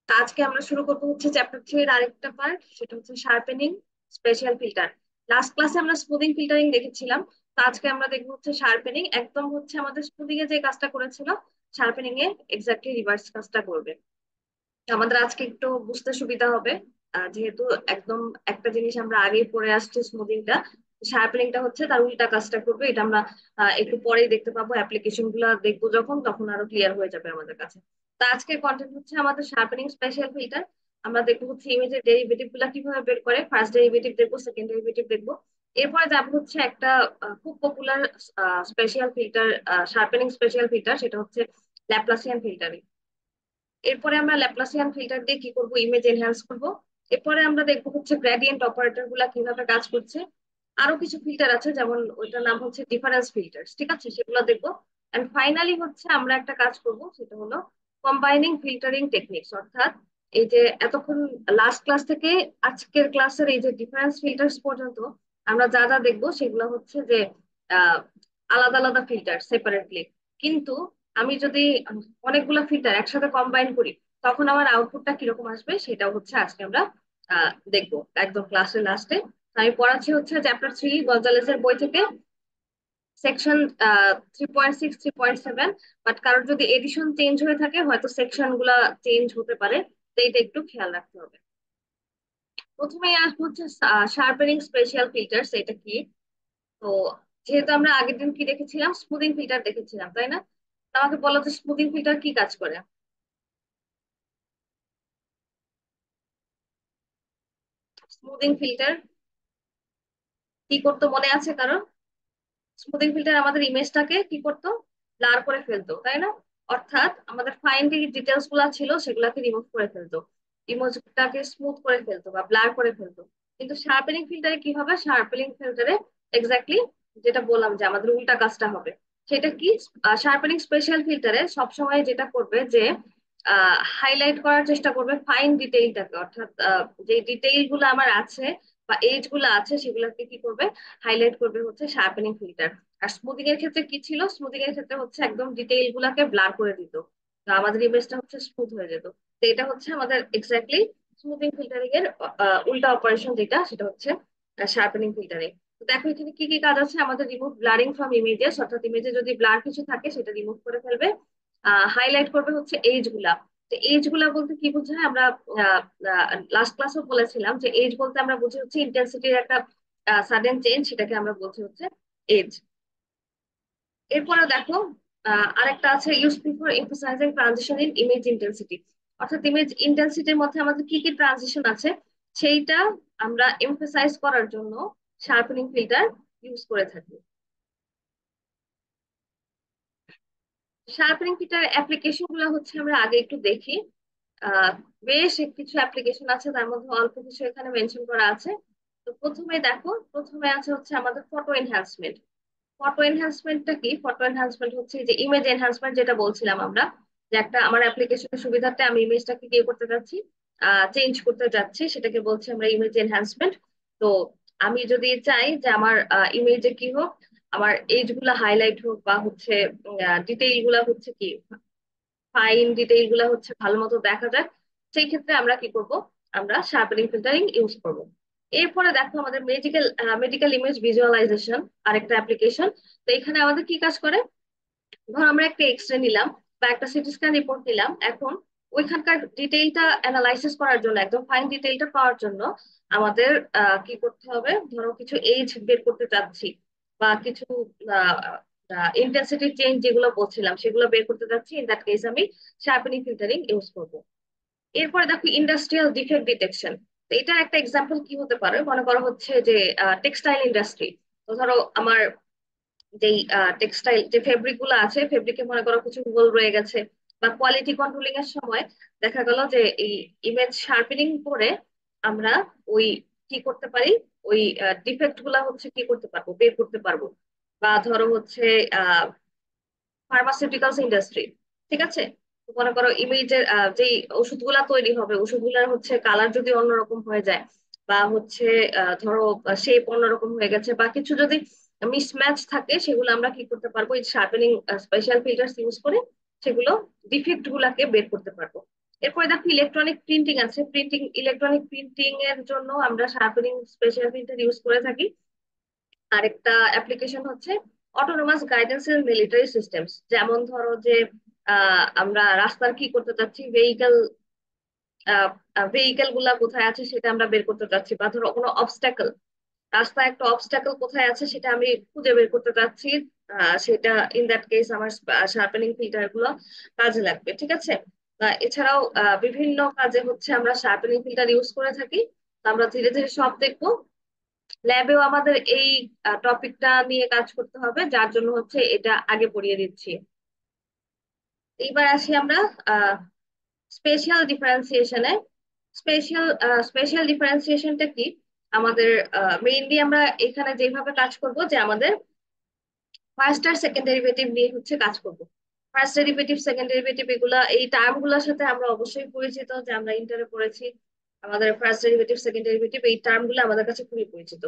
তা আজকে আমরা শুরু করবো হচ্ছে চ্যাপ্টার 3 এর আরেকটা পার্ট, সেটা হচ্ছে শার্পেনিং স্পেশাল ফিল্টার। লাস্ট ক্লাসে আমরা স্মুদিং ফিল্টারিং দেখেছিলাম। তো আজকে আমরা দেখবো হচ্ছে শার্পেনিং, একদম হচ্ছে আমাদের স্মুদিং এ যে কাজটা করেছিল শার্পেনিং এ এক্স্যাক্টলি রিভার্স কাজটা করবে। তো আমাদের আজকে একটু বুঝতে সুবিধা হবে, যেহেতু একদম একটা জিনিস আমরা আগেই পড়ে আসছি স্মুদিংটা, শার্পেনিংটা হচ্ছে তার উল্টা কাজটা করবে। এটা আমরা একটু পরেই দেখতে পাবো, অ্যাপ্লিকেশন গুলা দেখবো যখন, তখন আরো ক্লিয়ার হয়ে যাবে আমাদের কাছে। তো আজকের কন্টেন্ট হচ্ছে আমাদের শার্পেনিং স্পেশাল ফিল্টার। আমরা দেখবো হচ্ছে ইমেজের ডেরিভেটিভ গুলা কিভাবে বের করে, ফার্স্ট ডেরিভেটিভ দেখবো, সেকেন্ড ডেরিভেটিভ দেখবো। এরপরে যাবো হচ্ছে একটা খুব popular special filter, sharpening special filter, সেটা হচ্ছে ল্যাপ্লাসিয়ান ফিল্টারিং। এরপরে আমরা ল্যাপ্লাসিয়ান ফিল্টার দিয়ে কি করব, ইমেজ এনহ্যান্স করব। এরপরে আমরা দেখবো হচ্ছে গ্রেডিয়েন্ট অপারেটর গুলা কিভাবে কাজ করছে। আরো কিছু ফিল্টার আছে, যেমন ওইটার নাম হচ্ছে ডিফারেন্স ফিল্টার, ঠিক আছে, সেগুলো দেখবো। এন্ড ফাইনালি হচ্ছে আমরা একটা কাজ করব, সেটা হলো কম্বাইনিং ফিল্টারিং টেকনিক্স, অর্থাৎ এই যে এতক্ষণ লাস্ট ক্লাস থেকে আজকের ক্লাসের এই যে ডিফারেন্স ফিল্টার্স পর্যন্ত আমরা যা যা দেখবো সেগুলো হচ্ছে যে আহ আলাদা আলাদা ফিল্টার সেপারেটলি। কিন্তু আমি যদি অনেকগুলো ফিল্টার একসাথে কম্বাইন করি, তখন আমার আউটপুটটা কিরকম আসবে সেটাও হচ্ছে আজকে আমরা দেখবো একদম ক্লাসের লাস্টে। আমি পড়াচ্ছি হচ্ছে চ্যাপ্টার 3 গঞ্জালেসের বই থেকে, সেকশন 3.6 3.7। বাট কারোর যদি এডিশন চেঞ্জ হয়ে থাকে, হয়তো সেকশন গুলা চেঞ্জ হতে পারে, তো এটা একটু খেয়াল রাখতে হবে। প্রথমেই আসবো হচ্ছে শার্পেনিং স্পেশাল ফিল্টার্স, এটা কি। তো যেহেতু আমরা আগের দিন কি দেখেছিলাম, স্মুদিং ফিল্টার দেখেছিলাম, তাই না? তো আমাকে বলো যে স্মুদিং ফিল্টার কি কাজ করে। স্মুদিং ফিল্টার কি করতো মনে আছে কারণ? স্মুদিং ফিল্টার আমাদের ইমেজটাকে কি করতো, ব্লার করে ফেলতো, তাই না? অর্থাৎ আমাদের ফাইন যে ডিটেলস গুলা ছিল সেগুলাকে রিমুভ করে ফেলতো, ইমেজটাকে স্মুথ করে ফেলতো বা ব্লার করে ফেলতো। কিন্তু শার্পেনিং ফিল্টারে কি হবে, শার্পেনিং ফিল্টারে এক্স্যাক্টলি যেটা বললাম যে আমাদের উল্টা কাজটা হবে। সেটা কি, শার্পেনিং স্পেশাল ফিল্টারে সবসময় যেটা করবে যে হাইলাইট করার চেষ্টা করবে ফাইন ডিটেইলটাকে, অর্থাৎ যে ডিটেইল গুলো আমার আছে বা এজ গুলো আছে সেগুলোকে কি করবে, হাইলাইট করবে হচ্ছে শার্পেনিং ফিল্টার। আর স্মুদিং এর ক্ষেত্রে কি ছিল, স্মুদিং এর ক্ষেত্রে হচ্ছে একদম ডিটেইল গুলাকে ব্লার করে দিত, তো আমাদের ইমেজটা হচ্ছে স্মুথ হয়ে যেত। তো এটা হচ্ছে আমাদের এক্স্যাক্টলি স্মুদিং ফিল্টারিং এর উল্টা অপারেশন, যেটা সেটা হচ্ছে শার্পেনিং ফিল্টারিং। তো দেখো এখানে কি কি কাজ আছে, আমাদের রিমুভ ব্লারিং ফ্রম ইমেজেস, অর্থাৎ ইমেজে যদি ব্লার কিছু থাকে সেটা রিমুভ করে ফেলবে। হাইলাইট করবে হচ্ছে এজ গুলা। তো এজ গুলা বলতে কি বোঝায়, আমরা লাস্ট ক্লাসও বলেছিলাম যে এজ বলতে আমরা বুঝি হচ্ছে ইন্টেন্সিটির একটা সাডেন চেঞ্জ, সেটাকে আমরা বলছি হচ্ছে এজ। এরপরে দেখো আরেকটা আছে useful for emphasising transition in image intensity, অর্থাৎ ইমেজ ইন্টেন্সিটির মধ্যে আমাদের কি কি ট্রানজিশন আছে সেইটা আমরা এমফাসাইজ করার জন্য শার্পেনিং ফিল্টার ইউজ করে থাকি। শার্পেনিং ফিল্টার অ্যাপ্লিকেশন গুলো হচ্ছে আমরা আগে একটু দেখি। আহ বেশ কিছু অ্যাপ্লিকেশন আছে, তার মধ্যে অল্প কিছু এখানে মেনশন করা আছে। তো প্রথমে দেখো, প্রথমে আছে হচ্ছে আমাদের ফটো এনহ্যান্সমেন্ট। ফটো এনহ্যান্সমেন্টটা কি, ফটো এনহ্যান্সমেন্ট হচ্ছে যে ইমেজ এনহ্যান্সমেন্ট যেটা বলছিলাম আমরা, যে একটা আমার অ্যাপ্লিকেশনের সুবিধার্থে আমি ইমেজটাকে কি করতে যাচ্ছি, চেঞ্জ করতে যাচ্ছি, সেটাকে বলছি আমরা ইমেজ এনহ্যান্সমেন্ট। তো আমি যদি চাই যে আমার ইমেজে কি হোক, আমার এজ গুলা হাইলাইট হোক বা হচ্ছে ডিটেইল গুলা হচ্ছে কি, ফাইন ডিটেইল গুলা হচ্ছে ভালো মতো দেখা যায়, সেই ক্ষেত্রে আমরা কি করব, আমরা শার্পেনিং ফিল্টারিং ইউজ করব। এরপরে দেখো আমাদের মেডিকেল ইমেজ ভিজুয়ালাইজেশন আরেকটা অ্যাপ্লিকেশন। তো এখানে আমাদের কি কাজ করে, ধর আমরা একটা এক্স রে নিলাম বা একটা সিটি স্ক্যান রিপোর্ট নিলাম, এখন ওইখানকার ডিটেইলটা অ্যানালাইসিস করার জন্য, একদম ফাইন ডিটেইলটা পাওয়ার জন্য আমাদের কি করতে হবে, ধরো কিছু এজ বের করতে চাচ্ছি বা কিছু ইন্টেন্সিটি চেঞ্জ যেগুলো বলছিলাম সেগুলো বের করতে চাচ্ছি, ইন দ্যাট কেস আমি শার্পেনিং ফিল্টারিং ইউজ করব। এরপরে দেখো ইন্ডাস্ট্রিয়াল ডিফেক্ট ডিটেকশন। তো এটা একটা এক্সাম্পল কি হতে পারে, মনে করো হচ্ছে যে টেক্সটাইল ইন্ডাস্ট্রি। তো ধরো আমার যেই টেক্সটাইল যে ফেব্রিক গুলো আছে, ফেব্রিকে মনে করো কিছু হোল রয়ে গেছে, বা কোয়ালিটি কন্ট্রোলিং এর সময় দেখা গেল যে এই ইমেজ শার্পেনিং করে আমরা ওই কি করতে পারি, ওই ডিফেক্ট গুলা হচ্ছে কি করতে পারবো, বের করতে পারবো। বা ধরো হচ্ছে ফার্মাসিউটিক্যালস ইন্ডাস্ট্রি, ঠিক আছে। তো মনে করো ইমেজের যেই ওষুধগুলা তৈরি হবে, ওষুধগুলার হচ্ছে কালার যদি অন্যরকম হয়ে যায়, বা হচ্ছে ধরো শেপ অন্যরকম হয়ে গেছে, বা কিছু যদি মিসম্যাচ থাকে, সেগুলো আমরা কি করতে পারবো, এই শার্পেনিং স্পেশাল ফিল্টার্স ইউজ করে সেগুলো ডিফেক্ট গুলাকে বের করতে পারবো। এরপরে দেখো ইলেকট্রনিক প্রিন্টিং আছে, ইলেকট্রনিক প্রিন্টিং এর জন্য আমরা শার্পেনিং স্পেশাল প্রিন্টার ইউজ করে থাকি। আরেকটা অ্যাপ্লিকেশন হচ্ছে autonomous guidance and military systems. যেমন ধরো যে আমরা রাস্তার কি করতে চাচ্ছি, ভেহিকেল গুলা কোথায় আছে সেটা আমরা বের করতে চাচ্ছি, বা ধরো কোনো অবস্টাকল, রাস্তায় একটা অবস্টাকল কোথায় আছে সেটা আমি খুঁজে বের করতে চাচ্ছি, সেটা ইন দ্যাট কেস আমার শার্পেনিং ফিল্টার গুলো কাজে লাগবে। ঠিক আছে। এছাড়াও বিভিন্ন কাজে হচ্ছে আমরা শার্পেনিং ফিল্টার ইউজ করে থাকি। তো আমরা ধীরে ধীরে সব দেখবো। ল্যাবেও আমাদের এই টপিকটা নিয়ে কাজ করতে হবে, যার জন্য হচ্ছে এটা আগে পড়িয়ে দিচ্ছি। এইবার আসি আমরা স্পেশাল ডিফারেন্সিয়েশনে। স্পেশাল স্পেশাল ডিফারেন্সিয়েশনটা কি? আমাদের মেইনলি আমরা এখানে যেভাবে কাজ করব, যে আমাদের ফার্স্ট আর সেকেন্ড ডেরিভেটিভ নিয়ে হচ্ছে কাজ করব। ফার্স্ট ডেরিভেটিভ, সেকেন্ড ডেরিভেটিভ, এগুলা এই টার্ম গুলোর সাথে আমরা অবশ্যই পরিচিত, যে আমরা ইন্টারে পড়েছি। আমাদের ফার্স্ট ডেরিভেটিভ, সেকেন্ড ডেরিভেটিভ, এই টার্ম গুলো আমাদের কাছে খুবই পরিচিত।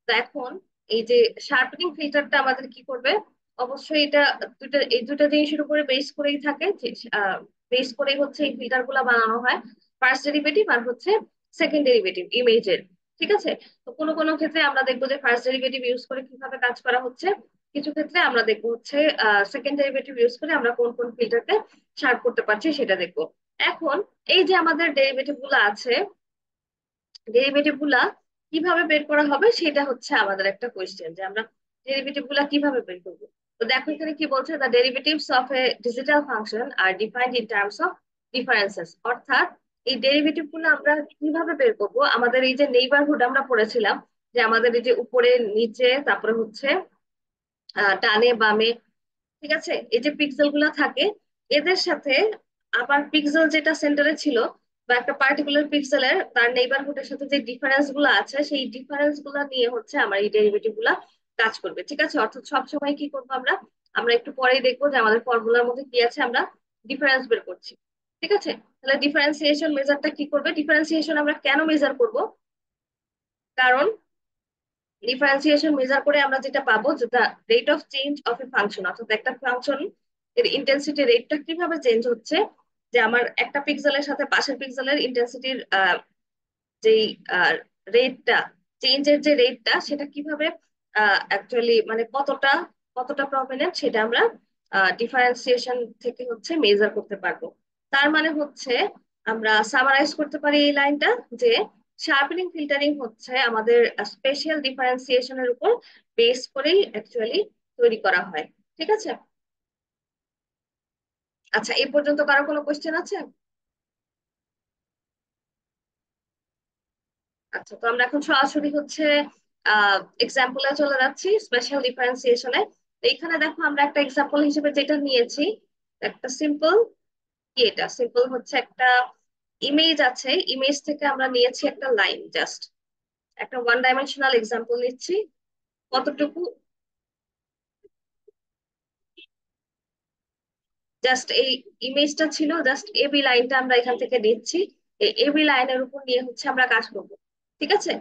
তো এখন এই যে শার্পেনিং ফিল্টারটা আমাদের কি করবে, অবশ্যই এটা এই দুটো জিনিসের উপরে বেস করেই থাকে, বেস করেই হচ্ছে এই ফিল্টার গুলা বানানো হয়, ফার্স্ট ডেরিভেটিভ আর হচ্ছে সেকেন্ড ডেরিভেটিভ ইমেজের। ঠিক আছে। তো কোনো কোনো ক্ষেত্রে আমরা দেখবো যে ফার্স্ট ডেরিভেটিভ ইউজ করে কিভাবে কাজ করা হচ্ছে, কিছু ক্ষেত্রে আমরা দেখবো হচ্ছে সেকেন্ড ডেরিভেটিভ ইউজ করে আমরা কোন কোন ফিল্টারকে শার্প করতে পারছি সেটা দেখবো। এখন এই যে আমাদের ডেরিভেটিভ গুলো আছে, ডেরিভেটিভ গুলা কিভাবে বের করা হবে সেটা হচ্ছে আমাদের একটা কোয়েশ্চেন, যে আমরা ডেরিভেটিভ গুলা কিভাবে বের করবো। তো দেখো এখানে কি বলছে, the derivatives of a digital function are defined in terms of differences. অর্থাৎ এই ডেরিভেটিভ গুলো আমরা কিভাবে বের করবো, আমাদের এই যে নেইবারহুড আমরা পড়েছিলাম, যে আমাদের এই যে উপরে নিচে তারপরে হচ্ছে ডানে বামে, ঠিক আছে, এই যে পিক্সেল গুলা থাকে এদের সাথে আবার পিক্সেল যেটা সেন্টারে ছিল, বা একটা পার্টিকুলার পিক্সেলের তার নেইবারহুডের সাথে যে ডিফারেন্স গুলো আছে সেই ডিফারেন্স গুলা নিয়ে হচ্ছে আমার এই ডেরিভেটিভ গুলা কাজ করবে। ঠিক আছে। অর্থাৎ সব সময় কি করবো আমরা, আমরা একটু পরেই দেখবো যে আমাদের ফর্মুলার মধ্যে কি আছে, আমরা ডিফারেন্স বের করছি। ঠিক আছে। তাহলে ডিফারেন্সিয়েশন মেজারটা কি করবে, ডিফারেন্সিয়েশন আমরা কেন মেজার করব, কারণ ডিফারেন্সিয়েশন মেজার করে আমরা যেটা পাবো, যে the rate of change of A function, অর্থাৎ একটা ফাংশন এর ইন্টেন্সিটি রেটটা কিভাবে চেঞ্জ হচ্ছে, যে আমার একটা পিক্সেলের সাথে পাশের পিক্সেলের ইন্টেন্সিটির যেই রেটটা, চেঞ্জের যে রেটটা সেটা কিভাবে অ্যাকচুয়ালি মানে কতটা কতটা প্রমিনেন্ট সেটা আমরা ডিফারেন্সিয়েশন থেকে হচ্ছে মেজার করতে পারবো। তার মানে হচ্ছে আমরা সামারাইজ করতে পারি এই লাইনটা, যে শার্পেনিং ফিল্টারিং হচ্ছে আমাদের স্পেশাল ডিফারেন্সিয়েশনের উপর বেস করেই অ্যাকচুয়ালি তৈরি করা হয়। ঠিক আছে। আচ্ছা, এই পর্যন্ত কারো কোনো কোশ্চেন আছে? আচ্ছা, তো আমরা এখন সরাসরি হচ্ছে এক্সাম্পলে চলে যাচ্ছি, স্পেশাল ডিফারেন্সিয়েশনে। এইখানে দেখো আমরা একটা এক্সাম্পল হিসেবে যেটা নিয়েছি, একটা সিম্পল, কি এটা সিম্পল হচ্ছে একটা ইমেজ আছে, ইমেজ থেকে আমরা নিয়েছি একটা লাইন, জাস্ট একটা ওয়ান ডাইমেনশনাল এক্সাম্পল নিচ্ছি। কতটুকু, জাস্ট এই ইমেজটা ছিল, জাস্ট এবি লাইনটা আমরা এখান থেকে নিচ্ছি। এই এবি লাইনের উপর নিয়ে হচ্ছে আমরা কাজ করবো। ঠিক আছে।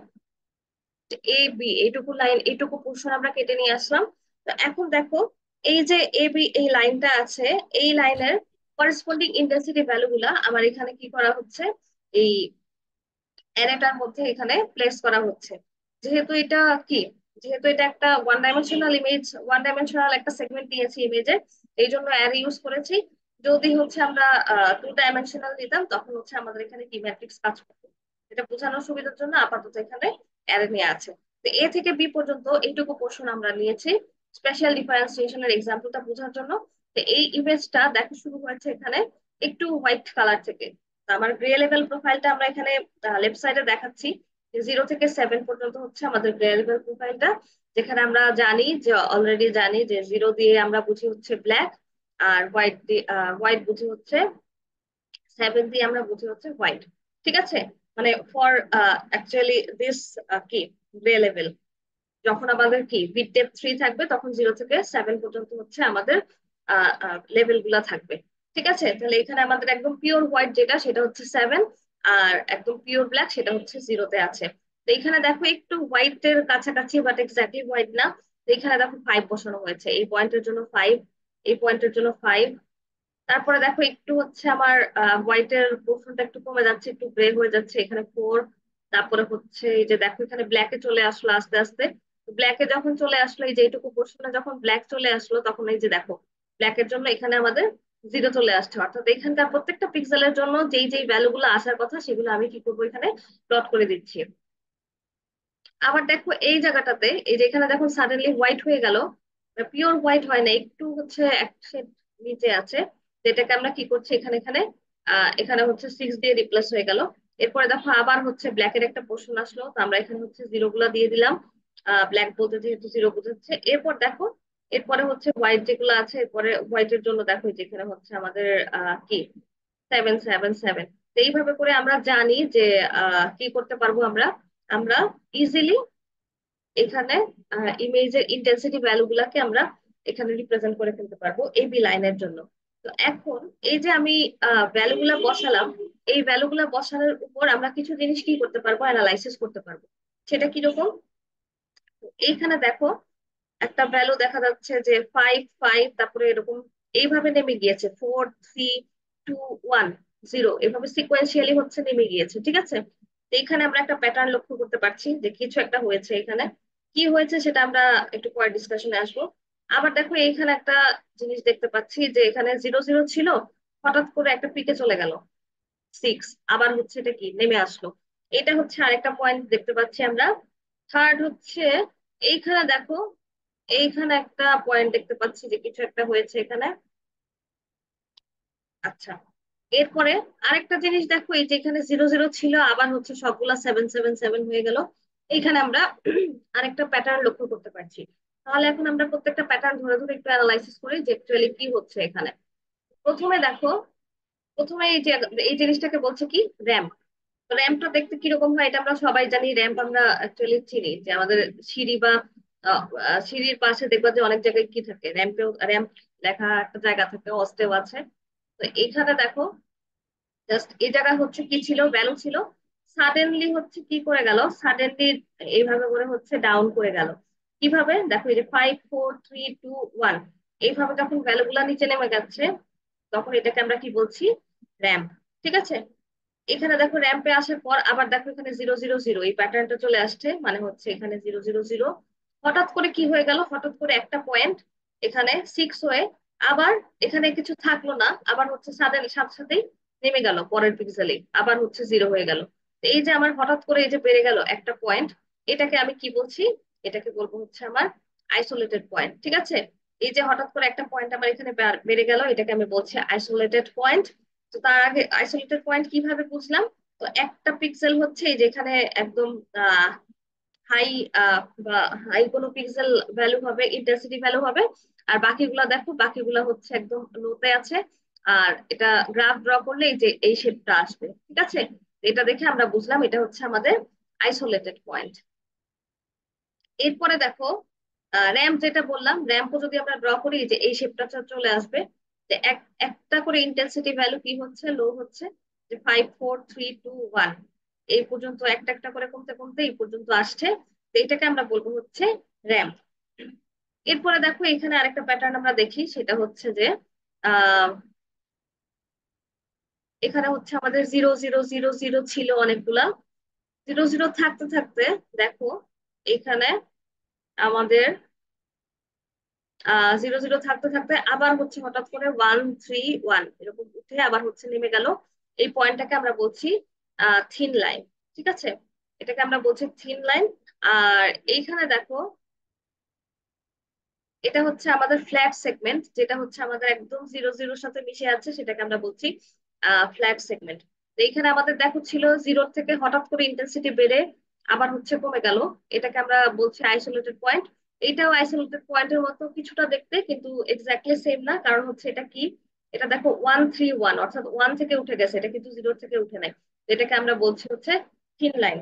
এ বি এইটুকু লাইন, এইটুকু পোর্শন আমরা কেটে নিয়ে আসলাম। তো এখন দেখো এই যে এ বি এই লাইনটা আছে, এই লাইনের করেসপন্ডিং ইন্টেন্সিটি ভ্যালু গুলা আমার এখানে কি করা হচ্ছে, এই অ্যারেটার মধ্যে এখানে প্লেস করা হচ্ছে। যেহেতু এটা কি, যেহেতু এটা একটা one dimensional image, one dimensional একটা সেগমেন্ট দিয়েছি ইমেজের, এই জন্য অ্যারে ইউজ করেছি। যদি হচ্ছে আমরা টু ডাইমেনশনাল দিতাম তখন হচ্ছে আমাদের এখানে কি ম্যাট্রিক্স কাজ করতো। এটা বোঝানোর সুবিধার জন্য আপাতত এখানে অ্যারে নিয়ে আছে। তো এ থেকে বি পর্যন্ত এইটুকু পোর্শন আমরা নিয়েছি স্পেশাল ডিফারেন্সিয়েশনের এক্সাম্পলটা বোঝার জন্য। তো এই ইমেজটা দেখা শুরু হয়েছে এখানে একটু হোয়াইট কালার থেকে। তো আমার গ্রে লেভেল প্রোফাইলটা আমরা এখানে লেফট সাইডে দেখাচ্ছি, 0 থেকে 7 পর্যন্ত হচ্ছে আমাদের গ্রে লেভেল প্রোফাইলটা, যেখানে আমরা জানি যে অলরেডি জানি যে 0 দিয়ে আমরা বুঝি হচ্ছে ব্ল্যাক, আর হোয়াইট দিয়ে হোয়াইট বুঝি হচ্ছে, 7 দিয়ে আমরা বুঝি হচ্ছে হোয়াইট। ঠিক আছে। মানে ফর অ্যাকচুয়ালি দিস কি গ্রে লেভেল, যখন আমাদের কি বিট ডেপথ 3 থাকবে তখন 0 থেকে 7 পর্যন্ত হচ্ছে আমাদের লেভেল গুলা থাকবে। ঠিক আছে। তাহলে এখানে আমাদের একদম পিওর হোয়াইট যেটা সেটা হচ্ছে 7, আর একদম পিওর ব্ল্যাক সেটা হচ্ছে 0-তে আছে। তো এখানে দেখো একটু হোয়াইটের কাছাকাছি, বাট এক্স্যাক্টলি হোয়াইট না। তো এখানে দেখো 5 বসানো হয়েছে, এই পয়েন্টের জন্য 5, এই পয়েন্টের জন্য 5, তারপরে দেখো একটু হচ্ছে আমার হোয়াইটের পোর্শনটা একটু কমে যাচ্ছে, একটু গ্রে হয়ে যাচ্ছে, এখানে 4। তারপরে হচ্ছে এই যে দেখো এখানে ব্ল্যাকে চলে আসলো আস্তে আস্তে। ব্ল্যাকে যখন চলে আসলো, এই যে এইটুকু পোর্শনে যখন ব্ল্যাক চলে আসলো, তখন এই যে দেখো ব্ল্যাকের জন্য এখানে আমাদের 0 চলে আসছে। অর্থাৎ এখানকার প্রত্যেকটা পিক্সেলের জন্য যেই যেই ভ্যালু গুলো আসার কথা সেগুলো আমি কি করবো, এখানে প্লট করে দিচ্ছি। আবার দেখো এই জায়গাটাতে, এই যে এখানে দেখো সাডেনলি হোয়াইট হয়ে গেল, পিওর হোয়াইট হয় না, একটু হচ্ছে এক শেড নিচে আছে, যেটাকে আমরা কি করছি এখানে এখানে এখানে হচ্ছে 6 দিয়ে রিপ্লেস হয়ে গেল। এরপরে দেখো আবার হচ্ছে ব্ল্যাকের একটা পোর্শন আসলো, তো আমরা এখানে হচ্ছে জিরো গুলা দিয়ে দিলাম, ব্ল্যাক বলতে যেহেতু জিরো বোঝাচ্ছে। এরপর দেখো এরপরে হচ্ছে হোয়াইট যেগুলো আছে, এরপরে হোয়াইটের জন্য দেখো যেখানে হচ্ছে আমাদের কি 7 7 7। এইভাবে করে আমরা জানি যে কি করতে পারবো আমরা, আমরা ইজিলি এখানে ইমেজের ইন্টেন্সিটি ভ্যালু গুলাকে আমরা এখানে রিপ্রেজেন্ট করে ফেলতে পারবো এই বি লাইনের জন্য। তো এখন এই যে আমি ভ্যালু গুলা বসালাম, এই ভ্যালু গুলা বসানোর উপর আমরা কিছু জিনিস কি করতে পারবো, অ্যানালাইসিস করতে পারবো। সেটা কিরকম, এইখানে দেখো একটা ভ্যালু দেখা যাচ্ছে যে 5 5, তারপরে এরকম এইভাবে নেমে গিয়েছে, 4 3 2 1 0, এভাবে সিকোয়েন্সিয়ালি হচ্ছে নেমে গিয়েছে, ঠিক আছে। তো এখানে আমরা একটা প্যাটার্ন লক্ষ্য করতে পারছি যে কিছু একটা হয়েছে এখানে। কি হয়েছে সেটা আমরা একটু পরে ডিসকাশনে আসবো। আবার দেখো এইখানে একটা জিনিস দেখতে পাচ্ছি যে এখানে 0 0 ছিল, হঠাৎ করে একটা পিকে চলে গেল 6, আবার হচ্ছে এটা কি নেমে আসলো। এটা হচ্ছে আরেকটা পয়েন্ট দেখতে পাচ্ছি আমরা। থার্ড হচ্ছে এইখানে দেখো, এইখানে একটা পয়েন্ট দেখতে পাচ্ছি যে কিছু একটা হয়েছে এখানে। আচ্ছা, এরপরে আরেকটা জিনিস দেখো, এই যে এখানে 0 0 ছিল, আবার হচ্ছে সবগুলা 7 7 7 হয়ে গেল। এইখানে আমরা আরেকটা প্যাটার্ন লক্ষ্য করতে পারছি। তাহলে এখন আমরা প্রত্যেকটা প্যাটার্ন ধরে ধরে একটু অ্যানালাইসিস করি যে অ্যাকচুয়ালি কি হচ্ছে এখানে। প্রথমে দেখো, প্রথমে এই যে এই জিনিসটাকে বলছে কি র্যাম্প। র্যাম্পটা দেখতে কিরকম হয় এটা আমরা সবাই জানি। র্যাম্প আমরা অ্যাকচুয়ালি চিনি যে আমাদের সিঁড়ি বা সিঁড়ির পাশে দেখবা যে অনেক জায়গায় কি থাকে, র্যাম্পেও র্যাম্প লেখা একটা জায়গা থাকে, অস্টেও আছে। তো এইখানে দেখো জাস্ট এই জায়গায় হচ্ছে কি ছিল, ভ্যালু ছিল, সাডেনলি হচ্ছে কি করে গেল, সাডেনলি এইভাবে করে হচ্ছে ডাউন করে গেল। কিভাবে দেখো, এই যে 5 4 3 2 1, এইভাবে যখন ভ্যালু গুলা নিচে নেমে যাচ্ছে, তখন এটাকে আমরা কি বলছি, র্যাম্প। ঠিক আছে, এখানে দেখো র্যাম্পে আসার পর আবার দেখো এখানে 0 0 0, এই প্যাটার্নটা চলে আসছে, মানে হচ্ছে এখানে 0 0 0। হঠাৎ করে কি হয়ে গেল, হঠাৎ করে একটা পয়েন্ট এখানে 6 হয়ে আবার এখানে কিছু থাকলো না, আবার হচ্ছে সাথে সাথে সাথেই নেমে গেল পরের পিক্সেলে, আবার হচ্ছে 0 হয়ে গেল। তো এই যে আমার হঠাৎ করে এই যে বেড়ে গেল একটা পয়েন্ট, এটাকে আমি কি বলছি, এটাকে বলবো হচ্ছে আমার আইসোলেটেড পয়েন্ট। ঠিক আছে, এই যে হঠাৎ করে একটা পয়েন্ট আমার এখানে বেড়ে গেল, এটাকে আমি বলছি আইসোলেটেড পয়েন্ট। তো তার আগে আইসোলেটেড পয়েন্ট কিভাবে বুঝলাম, তো একটা পিক্সেল হচ্ছে এই যেখানে একদম হাই বা হাই কোনো পিক্সেল ভ্যালু হবে, ইন্টেন্সিটি ভ্যালু হবে। আর বাকিগুলা দেখো, বাকিগুলা হচ্ছে একদম লোতে আছে। আর এটা গ্রাফ ড্র করলে এই যে এই শেপটা আসবে। ঠিক আছে, এটা দেখে আমরা বুঝলাম এটা হচ্ছে আমাদের আইসোলেটেড পয়েন্ট। এরপরে দেখো র্যাম্প যেটা বললাম, র্যাম্পও যদি আমরা ড্র করি যে এই শেপটা চলে আসবে। যে একটা করে ইন্টেন্সিটি ভ্যালু কি হচ্ছে, লো হচ্ছে, যে 5 4 3 2 1, এই পর্যন্ত একটা একটা করে কমতে কমতে এই পর্যন্ত আসছে। তো এটাকে আমরা বলবো হচ্ছে র্যাম্প। এরপরে দেখো এখানে আরেকটা প্যাটার্ন আমরা দেখি, সেটা হচ্ছে যে আহ এখানে হচ্ছে আমাদের 0 0 0 0 ছিল অনেকগুলা, 0 0 থাকতে থাকতে দেখো এখানে আমাদের 0 0 থাকতে থাকতে আবার হচ্ছে হঠাৎ করে 1 3 1 এরকম উঠে আবার হচ্ছে নেমে গেল। এই পয়েন্টটাকে আমরা বলছি থিন লাইন। ঠিক আছে, এটাকে আমরা বলছি থিন লাইন। আর এইখানে দেখো এটা হচ্ছে আমাদের ফ্ল্যাট সেগমেন্ট, যেটা হচ্ছে আমাদের একদম 0 0 সাথে মিশে আছে, সেটাকে আমরা বলছি ফ্ল্যাট সেগমেন্ট। তো এইখানে আমাদের দেখো ছিল 0 থেকে হঠাৎ করে ইন্টেন্সিটি বেড়ে আবার হচ্ছে কমে গেল, এটাকে আমরা বলছি আইসোলেটেড পয়েন্ট। এটাও আইসোলেটেড পয়েন্টের মতো কিছুটা দেখতে, কিন্তু এক্স্যাক্টলি সেম না, কারণ হচ্ছে এটা কি, এটা দেখো 1 3 1, অর্থাৎ 1 থেকে উঠে গেছে, এটা কিন্তু 0 থেকে উঠে নাই। এটাকে আমরা বলছি হচ্ছে থিন লাইন।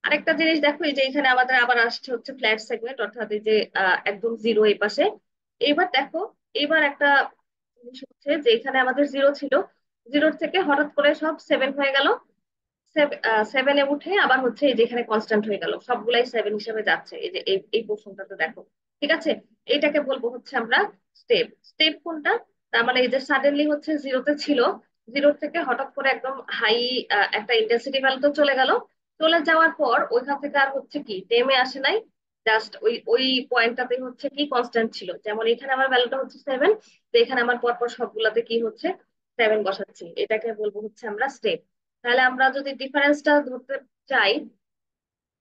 আরেকটা জিনিস দেখো, এই যে এখানে আমাদের আবার আসছে হচ্ছে ফ্ল্যাট সেগমেন্ট, অর্থাৎ এই যে একদম 0 এই পাশে। এবার দেখো, এবার একটা জিনিস হচ্ছে যে এখানে আমাদের 0 ছিল, 0 থেকে হঠাৎ করে সব 7 হয়ে গেল, 7-এ উঠে আবার হচ্ছে এই যে এখানে কনস্ট্যান্ট হয়ে গেল, সবগুলাই 7 হিসেবে যাচ্ছে, এই যে এই পোর্শনটাতে দেখো। ঠিক আছে, এটাকে বলবো হচ্ছে আমরা স্টেপ। স্টেপ কোনটা, তার মানে এই যে সাডেনলি হচ্ছে জিরোতে ছিল, জিরো থেকে হঠাৎ করে একদম হাই একটা ইন্টেন্সিটি ভ্যালুতে চলে গেল। চলে যাওয়ার পর ওইখান থেকে আর হচ্ছে কি নেমে আসে নাই, জাস্ট ওই ওই পয়েন্টটাতে হচ্ছে কি কনস্ট্যান্ট ছিল। যেমন এখানে আমার ভ্যালুটা হচ্ছে 7, তো এখানে আমার পরপর সবগুলাতে কি হচ্ছে 7 বসাচ্ছি, এটাকে বলবো হচ্ছে আমরা স্টেপ। তাহলে আমরা যদি ডিফারেন্সটা ধরতে চাই,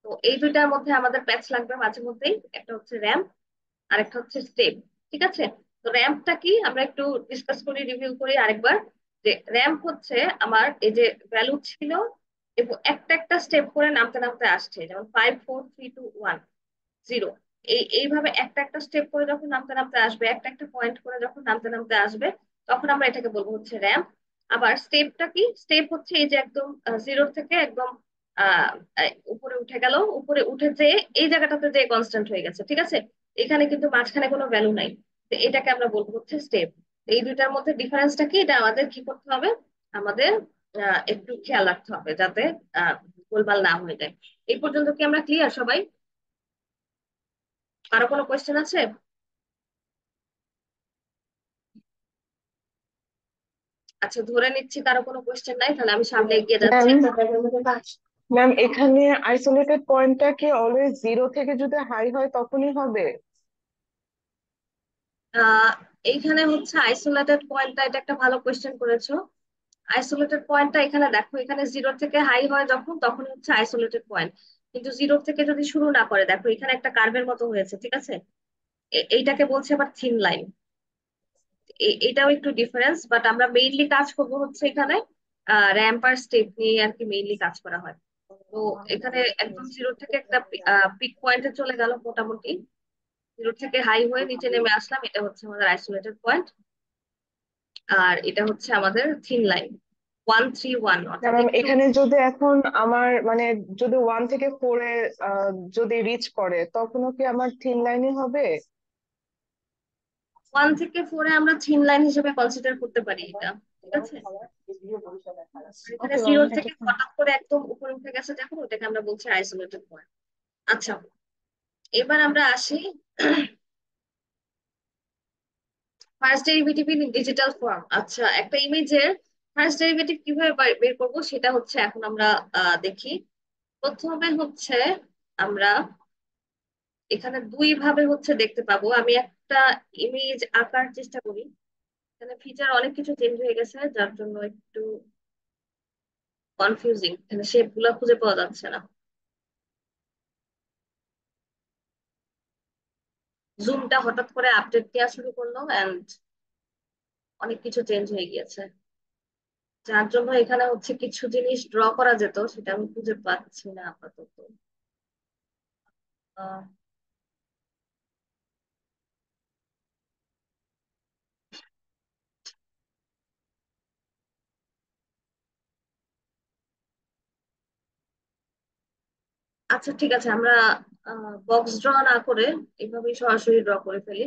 তো এই দুইটার মধ্যে আমাদের প্যাচ লাগবে মাঝে মধ্যেই, একটা হচ্ছে র্যাম আর একটা হচ্ছে স্টেপ। ঠিক আছে, তো র্যাম্পটা কি আমরা একটু ডিসকাস করি, রিভিউ করি আরেকবার। যে র্যাম্প হচ্ছে আমার এই যে ভ্যালু ছিল এবং একটা একটা স্টেপ করে নামতে নামতে আসছে, যেমন 5 4 3 2 1 0। এইভাবে একটা একটা স্টেপ করে যখন নামতে নামতে আসবে, একটা একটা পয়েন্ট করে যখন নামতে নামতে আসবে, তখন আমরা এটাকে বলবো হচ্ছে র্যাম্প। আবার স্টেপটা কি, স্টেপ হচ্ছে এই যে একদম জিরো থেকে একদম আহ উপরে উঠে গেল, উপরে উঠে যে এই জায়গাটাতে যে কনস্ট্যান্ট হয়ে গেছে। ঠিক আছে, এখানে কিন্তু মাঝখানে কোনো ভ্যালু নাই, তো এটাকে আমরা বলবো হচ্ছে স্টেপ। এই দুইটার মধ্যে ডিফারেন্সটা কি, এটা আমাদের কি করতে হবে, আমাদের একটু খেয়াল রাখতে হবে যাতে আহ গোলমাল না হয়ে যায়। এই পর্যন্ত কি আমরা ক্লিয়ার সবাই? কারো কোনো কোয়েশ্চেন আছে? আচ্ছা, ধরে নিচ্ছি কারো কোনো কোয়েশ্চেন নাই, তাহলে আমি সামনে এগিয়ে যাচ্ছি। ম্যাম, ম্যাম এখানে আইসোলেটেড পয়েন্টটা কি অলওয়েজ জিরো থেকে যদি হাই হয় তখনই হবে? আহ এইখানে হচ্ছে আইসোলেটেড পয়েন্টটা, এটা একটা ভালো কোয়েশ্চেন করেছো। আইসোলেটেড পয়েন্টটা এখানে দেখো, এখানে জিরো থেকে হাই হয় যখন, তখন হচ্ছে আইসোলেটেড পয়েন্ট। কিন্তু জিরো থেকে যদি শুরু না করে, দেখো এখানে একটা কার্ভের মতো হয়েছে। ঠিক আছে, এইটাকে বলছে আবার থিন লাইন। এটাও একটু ডিফারেন্স, বাট আমরা মেইনলি কাজ করবো হচ্ছে এখানে র্যাম্প আর স্টেপ নিয়ে আর কি মেইনলি কাজ করা হয়। তো এখানে একদম জিরো থেকে একটা পিক পয়েন্টে চলে গেল মোটামুটি, জিরো থেকে হাই হয়ে নিচে নেমে আসলাম, এটা হচ্ছে আমাদের আইসোলেটেড পয়েন্ট। আর এটা হচ্ছে আমাদের থিন লাইন 1 3 1, না অর্থাৎ ম্যাম, একটু এখানে যদি এখন আমার মানে যদি 1 থেকে 4-এ যদি রিচ করে তখনও কি আমার থিন লাইনই হবে? 1 থেকে 4-এ আমরা থিন লাইন হিসেবে কনসিডার করতে পারি এটা। ঠিক আছে, আর এখানে ওকে ম্যাম, জিরো এটা থেকে fine. হঠাৎ করে একদম উপরে উঠে গেছে যখন, ওটাকে আমরা বলছি আইসোলেটেড পয়েন্ট। আচ্ছা, এবার আমরা আসি first derivative in digital form. আচ্ছা, একটা ইমেজের ফার্স্ট ডেরিভেটিভ কিভাবে বের করবো সেটা হচ্ছে এখন আমরা দেখি। প্রথমে হচ্ছে আমরা এখানে দুই ভাবে হচ্ছে দেখতে পাবো। আমি একটা ইমেজ আঁকার চেষ্টা করি, এখানে ফিচার অনেক কিছু চেঞ্জ হয়ে গেছে যার জন্য একটু কনফিউজিং, এখানে শেপ গুলা খুঁজে পাওয়া যাচ্ছে না। জুমটা হঠাৎ করে আপডেট দেওয়া শুরু করলো এন্ড অনেক কিছু চেঞ্জ হয়ে গিয়েছে, যার জন্য এখানে হচ্ছে কিছু জিনিস ড্র করা যেত সেটা আমি খুঁজে পাচ্ছি না আপাতত। আহ, আচ্ছা ঠিক আছে, আমরা বক্স ড্র না করে এভাবেই সরাসরি ড্র করে ফেলি।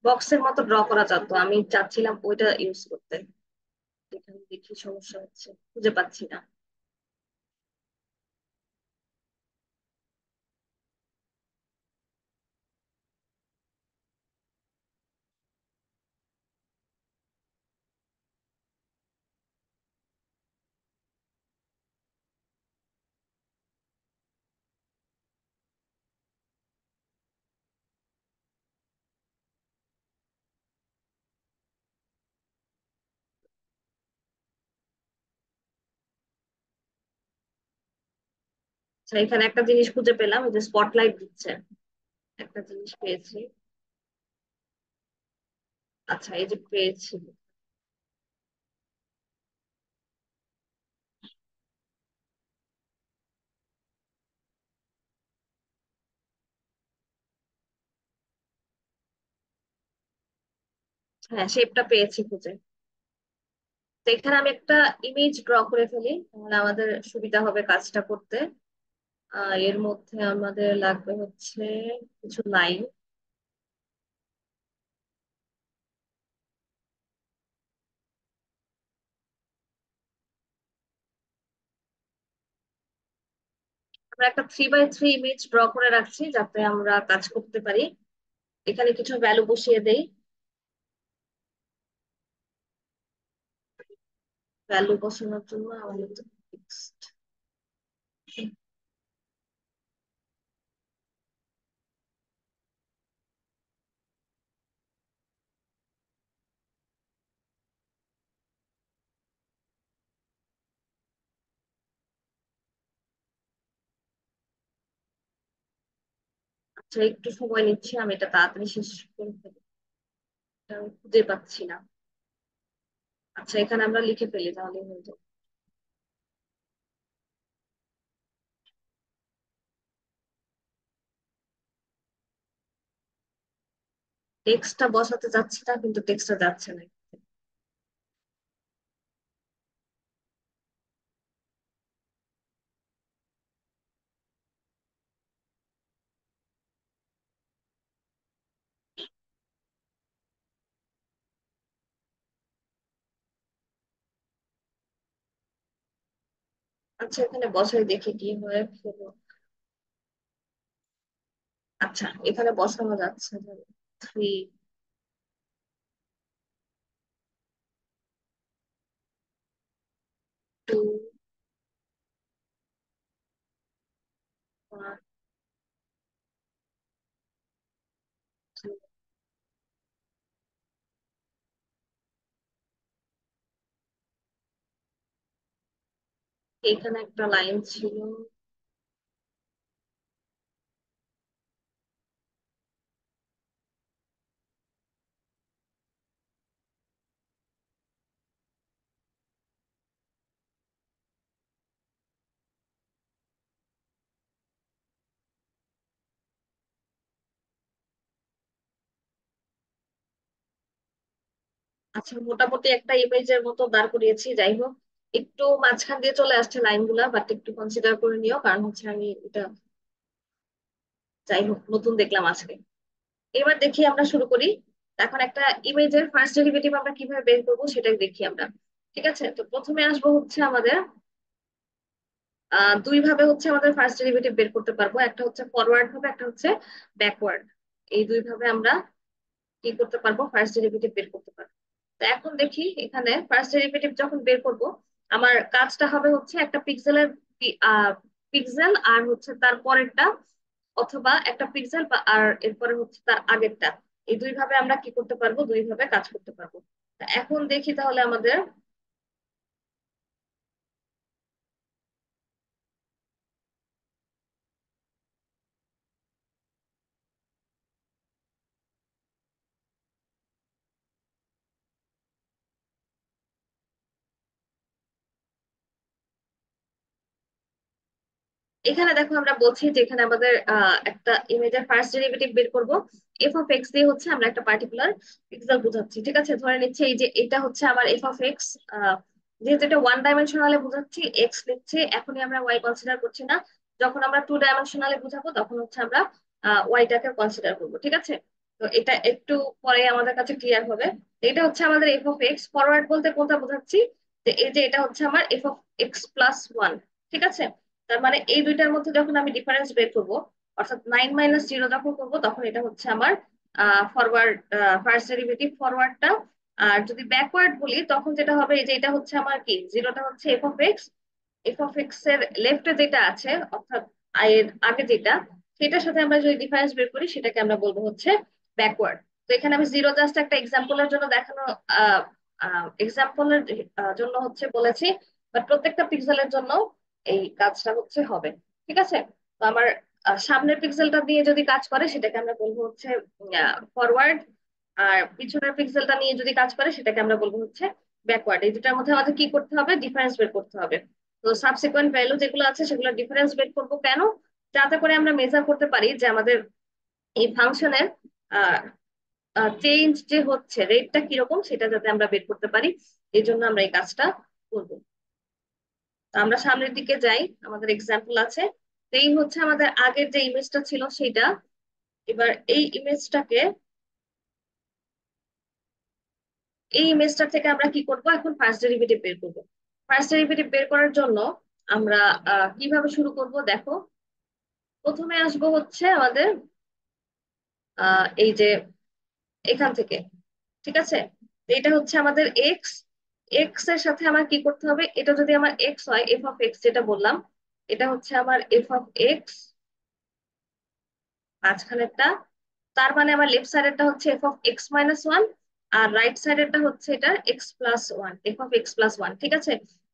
বক্সের মতো ড্র করা যেত, আমি চাচ্ছিলাম ওইটা ইউজ করতে। এখানে দেখি সমস্যা হচ্ছে, খুঁজে পাচ্ছি না। আচ্ছা, এখানে একটা জিনিস খুঁজে পেলাম, এই যে স্পটলাইট দিচ্ছে, একটা জিনিস পেয়েছি। আচ্ছা, এই যে পেয়েছি। হ্যাঁ, শেপটা পেয়েছি খুঁজে। তো এখানে আমি একটা ইমেজ ড্র করে ফেলি, তাহলে আমাদের সুবিধা হবে কাজটা করতে। এর মধ্যে আমাদের লাগবে হচ্ছে কিছু লাইন। আমরা একটা 3 বাই 3 ইমেজ ড্র করে রাখছি যাতে আমরা কাজ করতে পারি। এখানে কিছু ভ্যালু বসিয়ে দেই। ভ্যালু বসানোর জন্য আমাদের টেক্সট। আচ্ছা, একটু সময় নিচ্ছি, আমি এটা তাড়াতাড়ি শেষ করে ফেলি, এটা আমি খুঁজে পাচ্ছি না। আচ্ছা, এখানে আমরা লিখে ফেলি তাহলে হয়ে যাবে। টেক্সটটা বসাতে যাচ্ছি না, কিন্তু টেক্সটটা যাচ্ছে না। আচ্ছা, এখানে বসাই দেখি কি হয়। আচ্ছা, এখানে বসানো যাচ্ছে। 3, 2, 1। এখানে একটা লাইন ছিল। আচ্ছা, মোটামুটি একটা ইমেজের মতো দাঁড় করিয়েছি, যাই হোক। একটু মাঝখান দিয়ে চলে আসছে লাইনগুলা, বাট একটু কনসিডার করে নিও, কারণ হচ্ছে আমি এটা, যাই হোক, নতুন দেখলাম আজকে। এবার দেখি, আমরা শুরু করি। এখন একটা ইমেজের ফার্স্ট ডেরিভেটিভ আমরা কিভাবে বের করবো সেটাই দেখি আমরা। ঠিক আছে, তো প্রথমে আসবো হচ্ছে আমাদের, দুই ভাবে হচ্ছে আমাদের ফার্স্ট ডেরিভেটিভ বের করতে পারবো, একটা হচ্ছে ফরওয়ার্ড ভাবে, একটা হচ্ছে ব্যাকওয়ার্ড। এই দুই ভাবে আমরা কি করতে পারবো, ফার্স্ট ডেরিভেটিভ বের করতে পারবো। তো এখন দেখি, এখানে ফার্স্ট ডেরিভেটিভ যখন বের করব, আমার কাজটা হবে হচ্ছে একটা পিক্সেলের পিক্সেল আর হচ্ছে তার পরেরটা, অথবা একটা পিক্সেল আর এরপরে হচ্ছে তার আগেরটা। এই দুই ভাবে আমরা কি করতে পারবো, দুই ভাবে কাজ করতে পারবো। তা এখন দেখি তাহলে আমাদের, এখানে দেখো আমরা বলছি যে এখানে আমাদের একটা ইমেজের ফার্স্ট ডেরিভেটিভ বের করব। এফ অফ এক্স দিয়ে হচ্ছে আমরা একটা পার্টিকুলার পিক্সেল বোঝাচ্ছি। ঠিক আছে, ধরে নিচ্ছে এই যে এটা হচ্ছে আমার এফ অফ এক্স। যেহেতু এটা ওয়ান ডাইমেনশনালে বোঝাচ্ছি, এক্স লিখছি, এখনই আমরা ওয়াই কনসিডার করছি না। যখন আমরা টু ডাইমেনশনালে বোঝাবো তখন হচ্ছে আমরা ওয়াইটাকে কনসিডার করবো। ঠিক আছে, তো এটা একটু পরে আমাদের কাছে ক্লিয়ার হবে। এটা হচ্ছে আমাদের এফ অফ এক্স। ফরওয়ার্ড বলতে কোনটা বোঝাচ্ছি, যে এই যে এটা হচ্ছে আমার F of X plus one. ঠিক আছে, তার মানে এই দুইটার মধ্যে যখন আমি ডিফারেন্স বের করব, অর্থাৎ 9 - 0 যখন করব, তখন এটা হচ্ছে আমার ফরওয়ার্ড, ফার্স্ট ডেরিভেটিভ ফরওয়ার্ডটা। আর যদি ব্যাকওয়ার্ড বলি, তখন যেটা হবে, এই যে এটা হচ্ছে আমার কি, জিরোটা হচ্ছে F of x. F of x এর লেফটে যেটা আছে, অর্থাৎ আই এর আগে যেটা, সেটার সাথে আমরা যদি ডিফারেন্স বের করি, সেটাকে আমরা বলবো হচ্ছে ব্যাকওয়ার্ড। তো এখানে আমি জিরো জাস্ট একটা এক্সাম্পলের জন্য দেখানো, এক্সাম্পলের জন্য হচ্ছে বলেছি, বাট প্রত্যেকটা পিক্সেলের জন্য এই কাজটা হচ্ছে হবে। ঠিক আছে, তো আমার সামনের পিক্সেলটা দিয়ে যদি কাজ করে, সেটাকে আমরা বলবো হচ্ছে ফরওয়ার্ড। আর পিছনের পিক্সেলটা নিয়ে যদি কাজ করে, সেটাকে আমরা বলবো হচ্ছে ব্যাকওয়ার্ড। এই দুটার মধ্যে আমাদের কি করতে হবে, ডিফারেন্স বের করতে হবে। তো সাবসিকুয়েন্ট ভ্যালু যেগুলো আছে, সেগুলো ডিফারেন্স বের করবো কেন, যাতে করে আমরা মেজার করতে পারি যে আমাদের এই ফাংশনের চেঞ্জ যে হচ্ছে, রেটটা কিরকম, সেটা যাতে আমরা বের করতে পারি। এই জন্য আমরা এই কাজটা করবো। তো আমরা সামনের দিকে যাই, আমাদের এক্সাম্পল আছে। তো এই হচ্ছে আমাদের আগের যে ইমেজটা ছিল সেটা। এবার এই ইমেজটা থেকে আমরা কি করব, এখন ফার্স্ট ডেরিভেটিভ বের করব। ফার্স্ট ডেরিভেটিভ বের করার জন্য আমরা কিভাবে শুরু করব দেখো। প্রথমে আসবো হচ্ছে আমাদের এই যে এখান থেকে। ঠিক আছে, তো এটা হচ্ছে আমাদের এক্স, এক্স এর সাথে আমার কি করতে হবে, এটা যদি আমার এক্স হয়, এফ অফ এক্স যেটা বললাম, এটা হচ্ছে আমার এফ অফ এক্স মাঝখানেরটা, তার মানে আমার লেফট সাইডেরটা হচ্ছে F of X minus one, আর রাইট সাইডেরটা হচ্ছে এটা X plus one, F of X plus one. ঠিক আছে,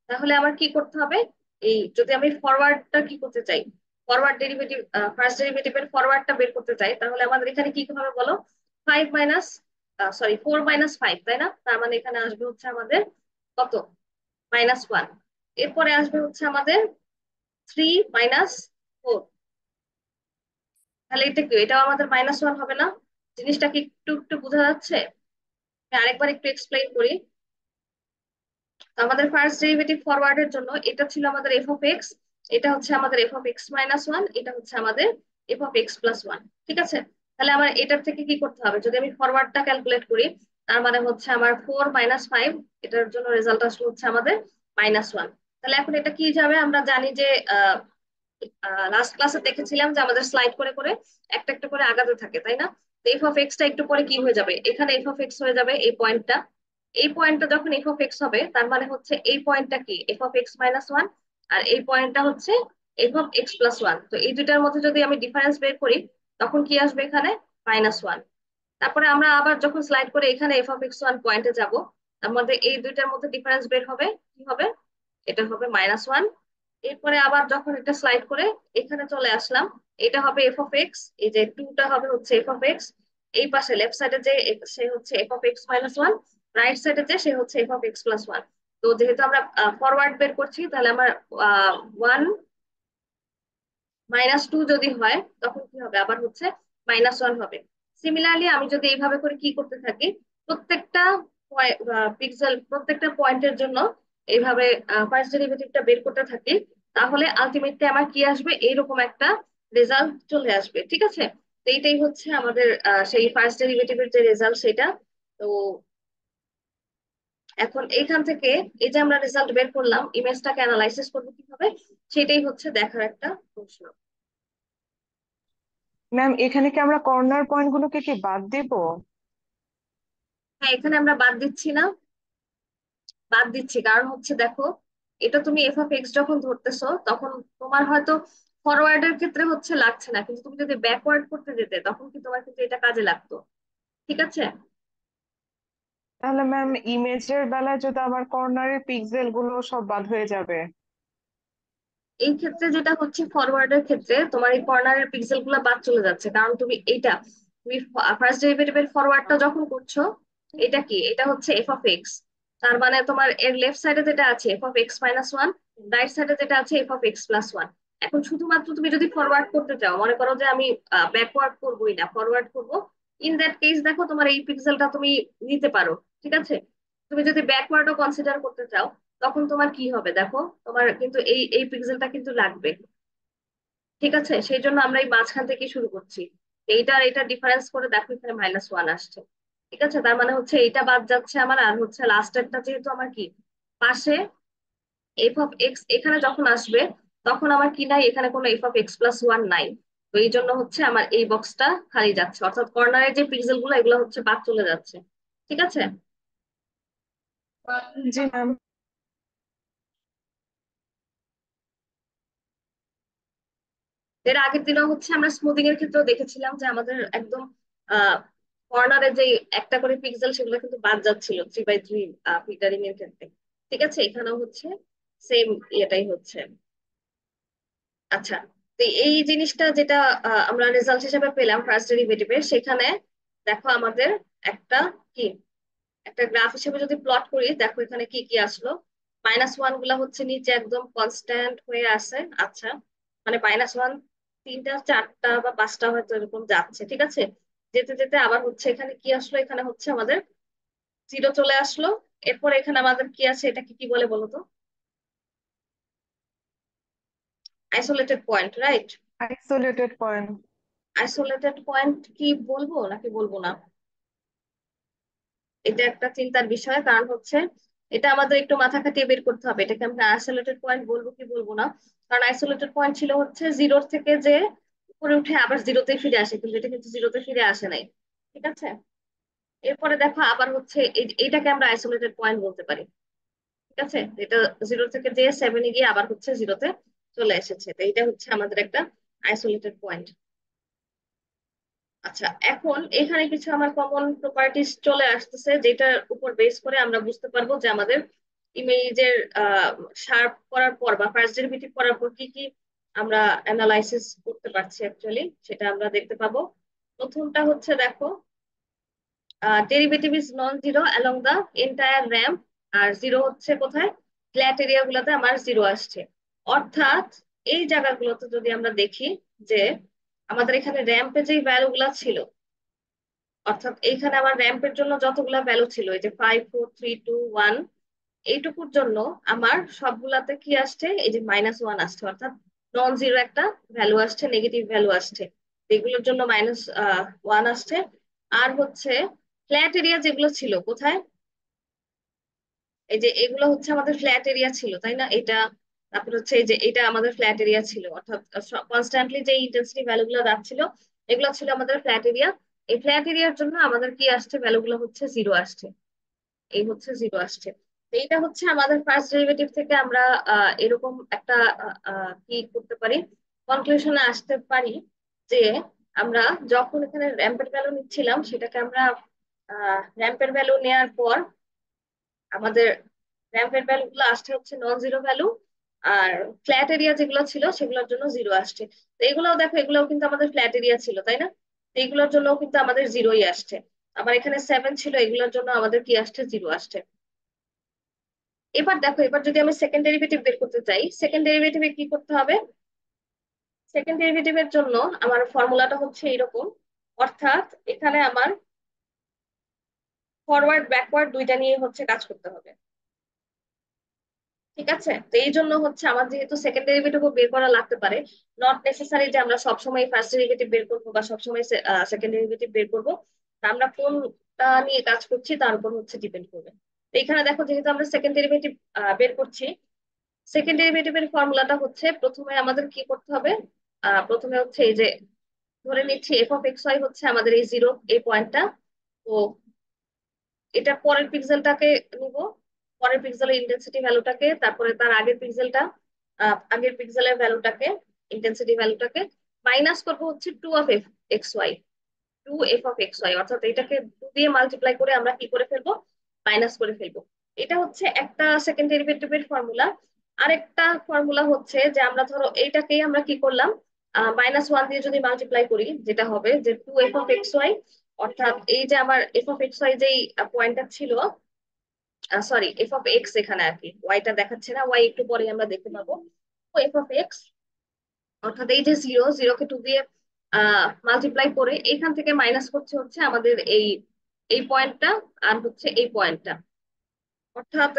তাহলে আমার কি করতে হবে, এই যদি আমি ফরওয়ার্ডটা কি করতে চাই, ফরওয়ার্ড ডেরিভেটিভ, ফার্স্ট ডেরিভেটিভের ফরওয়ার্ডটা বের করতে চাই, তাহলে আমাদের এখানে কি হবে বলো, five minus, sorry four minus five, তাই না? তার মানে এখানে আসবে হচ্ছে আমাদের কত, মাইনাস ওয়ান। এরপরে আসবে হচ্ছে আমাদের থ্রি মাইনাস ফোর, তাহলে এটা কি, এটাও আমাদের মাইনাস ওয়ান হবে না? জিনিসটা কি একটু একটু বোঝা যাচ্ছে? আমি আরেকবার একটু এক্সপ্লেইন করি। তো আমাদের ফার্স্ট ডেরিভেটিভ ফরওয়ার্ডের জন্য এটা ছিল আমাদের এফ অফ এক্স, এটা হচ্ছে আমাদের F of X minus one, এটা হচ্ছে আমাদের F of X plus one. ঠিক আছে, তাহলে আমার এটার থেকে কি করতে হবে, যদি আমি ফরওয়ার্ডটা ক্যালকুলেট করি, তার মানে হচ্ছে আমার ফোর মাইনাস ফাইভ, এটার জন্য রেজাল্ট আসলে হচ্ছে আমাদের মাইনাস ওয়ান। তাহলে এখন এটা কি যাবে, আমরা জানি যে লাস্ট ক্লাসে দেখেছিলাম যে আমাদের স্লাইড করে করে একটা একটা করে আগাতে থাকে, তাই না? তো এফ অফ এক্সটা একটু পরে কি হয়ে যাবে, এখানে এফ অফ এক্স হয়ে যাবে এই পয়েন্টটা। এই পয়েন্টটা যখন এফ অফ এক্স হবে, তার মানে হচ্ছে এই পয়েন্টটা কি F of X minus one, আর এই পয়েন্টটা হচ্ছে F of X plus one. তো এই দুইটার মধ্যে যদি আমি ডিফারেন্স বের করি, তখন কি আসবে এখানে, মাইনাস ওয়ান। তারপরে আমরা আবার যখন স্লাইড করে এখানে এফ অফ এক্স ওয়ান পয়েন্টে যাব, আমাদের এই দুইটার মধ্যে ডিফারেন্স বের হবে, কি হবে, এটা হবে মাইনাস ওয়ান। এরপরে আবার যখন এটা স্লাইড করে এখানে চলে আসলাম, এটা হবে এফ অফ এক্স, এই যে টুটা হবে হচ্ছে এফ অফ এক্স, এই পাশে লেফট সাইডে যে সে হচ্ছে F of X minus one, right সাইডে যে সে হচ্ছে F of X plus one. তো যেহেতু আমরা ফরওয়ার্ড বের করছি, তাহলে আমার ওয়ান মাইনাস টু যদি হয়, তখন কি হবে, আবার হচ্ছে মাইনাস ওয়ান হবে। সিমিলারলি আমি যদি এইভাবে করে কি করতে থাকি, প্রত্যেকটা পিক্সেল, প্রত্যেকটা পয়েন্টের জন্য এইভাবে ফার্স্ট ডেরিভেটিভটা বের করতে থাকি, তাহলে আলটিমেটলি আমার কি আসবে, এইরকম একটা রেজাল্ট চলে আসবে। ঠিক আছে, তো এইটাই হচ্ছে আমাদের সেই ফার্স্ট ডেরিভেটিভের যে রেজাল্ট সেটা। তো এখন এইখান থেকে এই যে আমরা রেজাল্ট বের করলাম, ইমেজটাকে অ্যানালাইসিস করবো কিভাবে, সেটাই হচ্ছে দেখার একটা প্রশ্ন। ম্যাম, এখানে কি আমরা কর্নার পয়েন্ট গুলোকে কি বাদ দিব? হ্যাঁ, এখানে আমরা বাদ দিচ্ছি না, বাদ দিচ্ছি কারণ হচ্ছে দেখো, এটা তুমি এফ অফ এক্স যখন ধরতেছো, তখন তোমার হয়তো ফরওয়ার্ডের ক্ষেত্রে হচ্ছে লাগছে না, কিন্তু তুমি যদি ব্যাকওয়ার্ড করতে যেতে, তখন কি তোমার কিন্তু এটা কাজে লাগতো। ঠিক আছে, তাহলে ম্যাম, ইমেজের বেলায় যদি আমার কর্নারের পিক্সেল গুলো সব বাদ হয়ে যাবে। এই ক্ষেত্রে যেটা হচ্ছে, ফরওয়ার্ডের ক্ষেত্রে তোমার এই কর্নারের পিক্সেল গুলো বাদ চলে যাচ্ছে, কারণ তুমি এইটা, তুমি ফার্স্ট ডেরিভেটিভের ফরওয়ার্ডটা যখন করছো, এটা কি, এটা হচ্ছে এফ অফ এক্স, তার মানে তোমার এর লেফট সাইডে যেটা আছে F of X minus one, right সাইডে যেটা আছে F of X plus one. এখন শুধুমাত্র তুমি যদি ফরওয়ার্ড করতে চাও, মনে করো যে আমি ব্যাকওয়ার্ড করবোই না, ফরওয়ার্ড করবো, ইন দ্যাট কেস দেখো তোমার এই পিক্সেলটা তুমি নিতে পারো। ঠিক আছে, তুমি যদি ব্যাকওয়ার্ডও কনসিডার করতে চাও, তখন তোমার কি হবে দেখো, তোমার কিন্তু এই এই পিক্সেলটা কিন্তু লাগবে। ঠিক আছে, সেই জন্য আমরা এই মাঝখান থেকে শুরু করছি। এইটা আর এটা ডিফারেন্স করে দেখো, এখানে মাইনাস ওয়ান আসছে। ঠিক আছে, তার মানে হচ্ছে এইটা বাদ যাচ্ছে আমার, আর হচ্ছে লাস্টেরটা যেহেতু আমার কি পাশে এফ অফ এক্স এখানে যখন আসবে, তখন আমার কি নাই, এখানে কোনো F of X plus one নাই। তো এই জন্য হচ্ছে আমার এই বক্সটা খালি যাচ্ছে, অর্থাৎ কর্নারের যে পিক্সেল গুলো এগুলো হচ্ছে বাদ চলে যাচ্ছে। ঠিক আছে, জি ম্যাম। এর আগের দিনও হচ্ছে আমরা স্মুদিং এর ক্ষেত্রেও দেখেছিলাম যে আমাদের একদম কর্নারে যে একটা করে পিক্সেল, সেগুলো কিন্তু বাদ যাচ্ছিল থ্রি বাই থ্রি ফিল্টারিং এর ক্ষেত্রে। ঠিক আছে, এখানেও হচ্ছে সেম ইয়েটাই হচ্ছে। আচ্ছা, তো এই জিনিসটা যেটা আমরা রেজাল্ট হিসেবে পেলাম ফার্স্ট ডেরিভেটিভের, সেখানে দেখো আমাদের একটা কি, একটা গ্রাফ হিসেবে যদি প্লট করি, দেখো এখানে কি কি আসলো, মাইনাস ওয়ান গুলা হচ্ছে নিচে একদম কনস্ট্যান্ট হয়ে আছে। আচ্ছা, মানে মাইনাস ওয়ান তিনটা চারটা বা পাঁচটা হয়তো এরকম যাচ্ছে। ঠিক আছে, যেতে যেতে আবার হচ্ছে এখানে কি আসলো, এখানে হচ্ছে আমাদের জিরো চলে আসলো। এরপর এখানে আমাদের কি আছে, এটা কি কি বলে বলো তো, isolated point, right? Isolated point. Isolated point কি বলবো নাকি বলবো না, এটা একটা চিন্তার বিষয়, কারণ হচ্ছে এটা আমাদের একটু মাথা খাটিয়ে বের করতে হবে, এটাকে আমরা আইসোলেটেড পয়েন্ট বলবো কি বলবো না। কারণ আইসোলেটেড পয়েন্ট ছিল হচ্ছে জিরোর থেকে যে উপরে উঠে আবার জিরোতে ফিরে আসে, কিন্তু এটা কিন্তু জিরোতে ফিরে আসে নাই। ঠিক আছে, এরপরে দেখো আবার হচ্ছে এইটাকে আমরা আইসোলেটেড পয়েন্ট বলতে পারি। ঠিক আছে, এটা জিরো থেকে যে সেভেনে গিয়ে আবার হচ্ছে জিরোতে চলে এসেছে, তো এটা হচ্ছে আমাদের একটা আইসোলেটেড পয়েন্ট। আচ্ছা, এখন এখানে কিছু আমার কমন প্রপার্টিজ চলে আসতেছে, যেটার উপর বেস করে আমরা বুঝতে পারবো যে আমাদের ইমেজের শার্প করার পর বা ফার্স্ট ডেরিভেটিভ করার পর কি কি আমরা অ্যানালাইসিস করতে পারছি অ্যাকচুয়ালি, সেটা আমরা দেখতে পাবো। প্রথমটা হচ্ছে দেখো, derivative is non zero along the entire ramp, আর জিরো হচ্ছে কোথায়, ফ্ল্যাট এরিয়া গুলোতে আমার জিরো আসছে। অর্থাৎ এই জায়গাগুলোতে যদি আমরা দেখি যে আমাদের এখানে র্যাম্পে যে ভ্যালু গুলা ছিল, অর্থাৎ এইখানে আমার র্যাম্পের জন্য যতগুলা ভ্যালু ছিল, এই যে 5 4 3 2 1, এইটুকুর জন্য আমার সবগুলাতে কি আসছে, এই যে -1 আসছে, অর্থাৎ নন জিরো একটা ভ্যালু আসছে, নেগেটিভ ভ্যালু আসছে, এগুলোর জন্য -1 আসছে। আর হচ্ছে ফ্ল্যাট এরিয়া যেগুলো ছিল কোথায়, এই যে এগুলো হচ্ছে আমাদের ফ্ল্যাট এরিয়া ছিল, তাই না, এটা, তারপর হচ্ছে এই যে এটা আমাদের ফ্ল্যাট এরিয়া ছিল, অর্থাৎ কনস্ট্যান্টলি যে ইন্টেন্সিটি ভ্যালু গুলো যাচ্ছিল এগুলো ছিল আমাদের ফ্ল্যাট এরিয়া। এই ফ্ল্যাট এরিয়ার জন্য আমাদের কি আসছে, ভ্যালু গুলো হচ্ছে জিরো আসছে, এই হচ্ছে জিরো আসছে। তো এইটা হচ্ছে আমাদের ফার্স্ট ডেরিভেটিভ থেকে আমরা এরকম একটা কি করতে পারি, কনক্লুশনে আসতে পারি যে আমরা যখন এখানে র্যাম্পের ভ্যালু নিচ্ছিলাম সেটাকে আমরা র্যাম্পের ভ্যালু নেওয়ার পর আমাদের র্যাম্পের ভ্যালু গুলো আসছে হচ্ছে নন জিরো ভ্যালু, আর ফ্ল্যাট এরিয়া যেগুলো ছিল সেগুলোর জন্য জিরো আসছে। তো এগুলোও দেখো, এগুলোও কিন্তু আমাদের ফ্ল্যাট এরিয়া ছিল, তাই না, তো এগুলোর জন্য কিন্তু আমাদের জিরোই আসছে। আবার এখানে 7 ছিল, এগুলোর জন্য আমাদের কি আসছে, জিরো আসছে। এবার দেখো, এবার যদি আমি সেকেন্ড ডেরিভেটিভ বের করতে চাই, সেকেন্ড ডেরিভেটিভে কি করতে হবে, সেকেন্ড ডেরিভেটিভের জন্য আমার ফর্মুলাটা হচ্ছে এরকম, অর্থাৎ এখানে আমার ফরওয়ার্ড ব্যাকওয়ার্ড দুইটা নিয়ে হচ্ছে কাজ করতে হবে। ঠিক আছে, তো এই জন্য হচ্ছে আমার যেহেতু সেকেন্ড ডেরিভেটিভ বের করা লাগতে পারে, নট নেসেসারি যে আমরা সবসময় ফার্স্ট ডেরিভেটিভ বের করবো বা সবসময় সেকেন্ড ডেরিভেটিভ বের করবো, তা আমরা কোনটা নিয়ে কাজ করছি তার উপর হচ্ছে ডিপেন্ড করবে। তো এখানে দেখো, যেহেতু আমরা সেকেন্ড ডেরিভেটিভ বের করছি, সেকেন্ড ডেরিভেটিভের ফর্মুলাটা হচ্ছে প্রথমে আমাদের কি করতে হবে, প্রথমে হচ্ছে এই যে ধরে নিচ্ছি এফ অফ এক্স ওয়াই হচ্ছে আমাদের এই জিরো, এই পয়েন্টটা। তো এটা পরের পিক্সেলটাকে নিব, পরের পিক্সেলের ইন্টেন্সিটি ভ্যালুটাকে, তারপরে তার আগের পিক্সেলটা, আগের পিক্সেলের ভ্যালুটাকে, ইন্টেন্সিটি ভ্যালুটাকে মাইনাস করবো হচ্ছে two of F X Y, two F of X Y, অর্থাৎ এটাকে টু দিয়ে মাল্টিপ্লাই করে আমরা কি করে ফেলবো, মাইনাস করে ফেলবো। এটা হচ্ছে একটা সেকেন্ড ডেরিভেটিভের ফর্মুলা। আরেকটা ফর্মুলা হচ্ছে যে আমরা ধরো এইটাকেই আমরা কি করলাম, -1 দিয়ে যদি মাল্টিপ্লাই করি, যেটা হবে যে two F of X Y, অর্থাৎ এই যে আমার এফ অফ এক্স ওয়াই যেই পয়েন্টটা ছিল, সরি এফ অফ এক্স, এখানে আর কি ওয়াইটা দেখাচ্ছে না, ওয়াই একটু পরে আমরা দেখতে পাবো। তো এফ অফ এক্স, অর্থাৎ এই যে জিরো, জিরোকে টু দিয়ে মাল্টিপ্লাই করে এখান থেকে মাইনাস করছে হচ্ছে আমাদের এই এই পয়েন্টটা আর হচ্ছে এই পয়েন্টটা, অর্থাৎ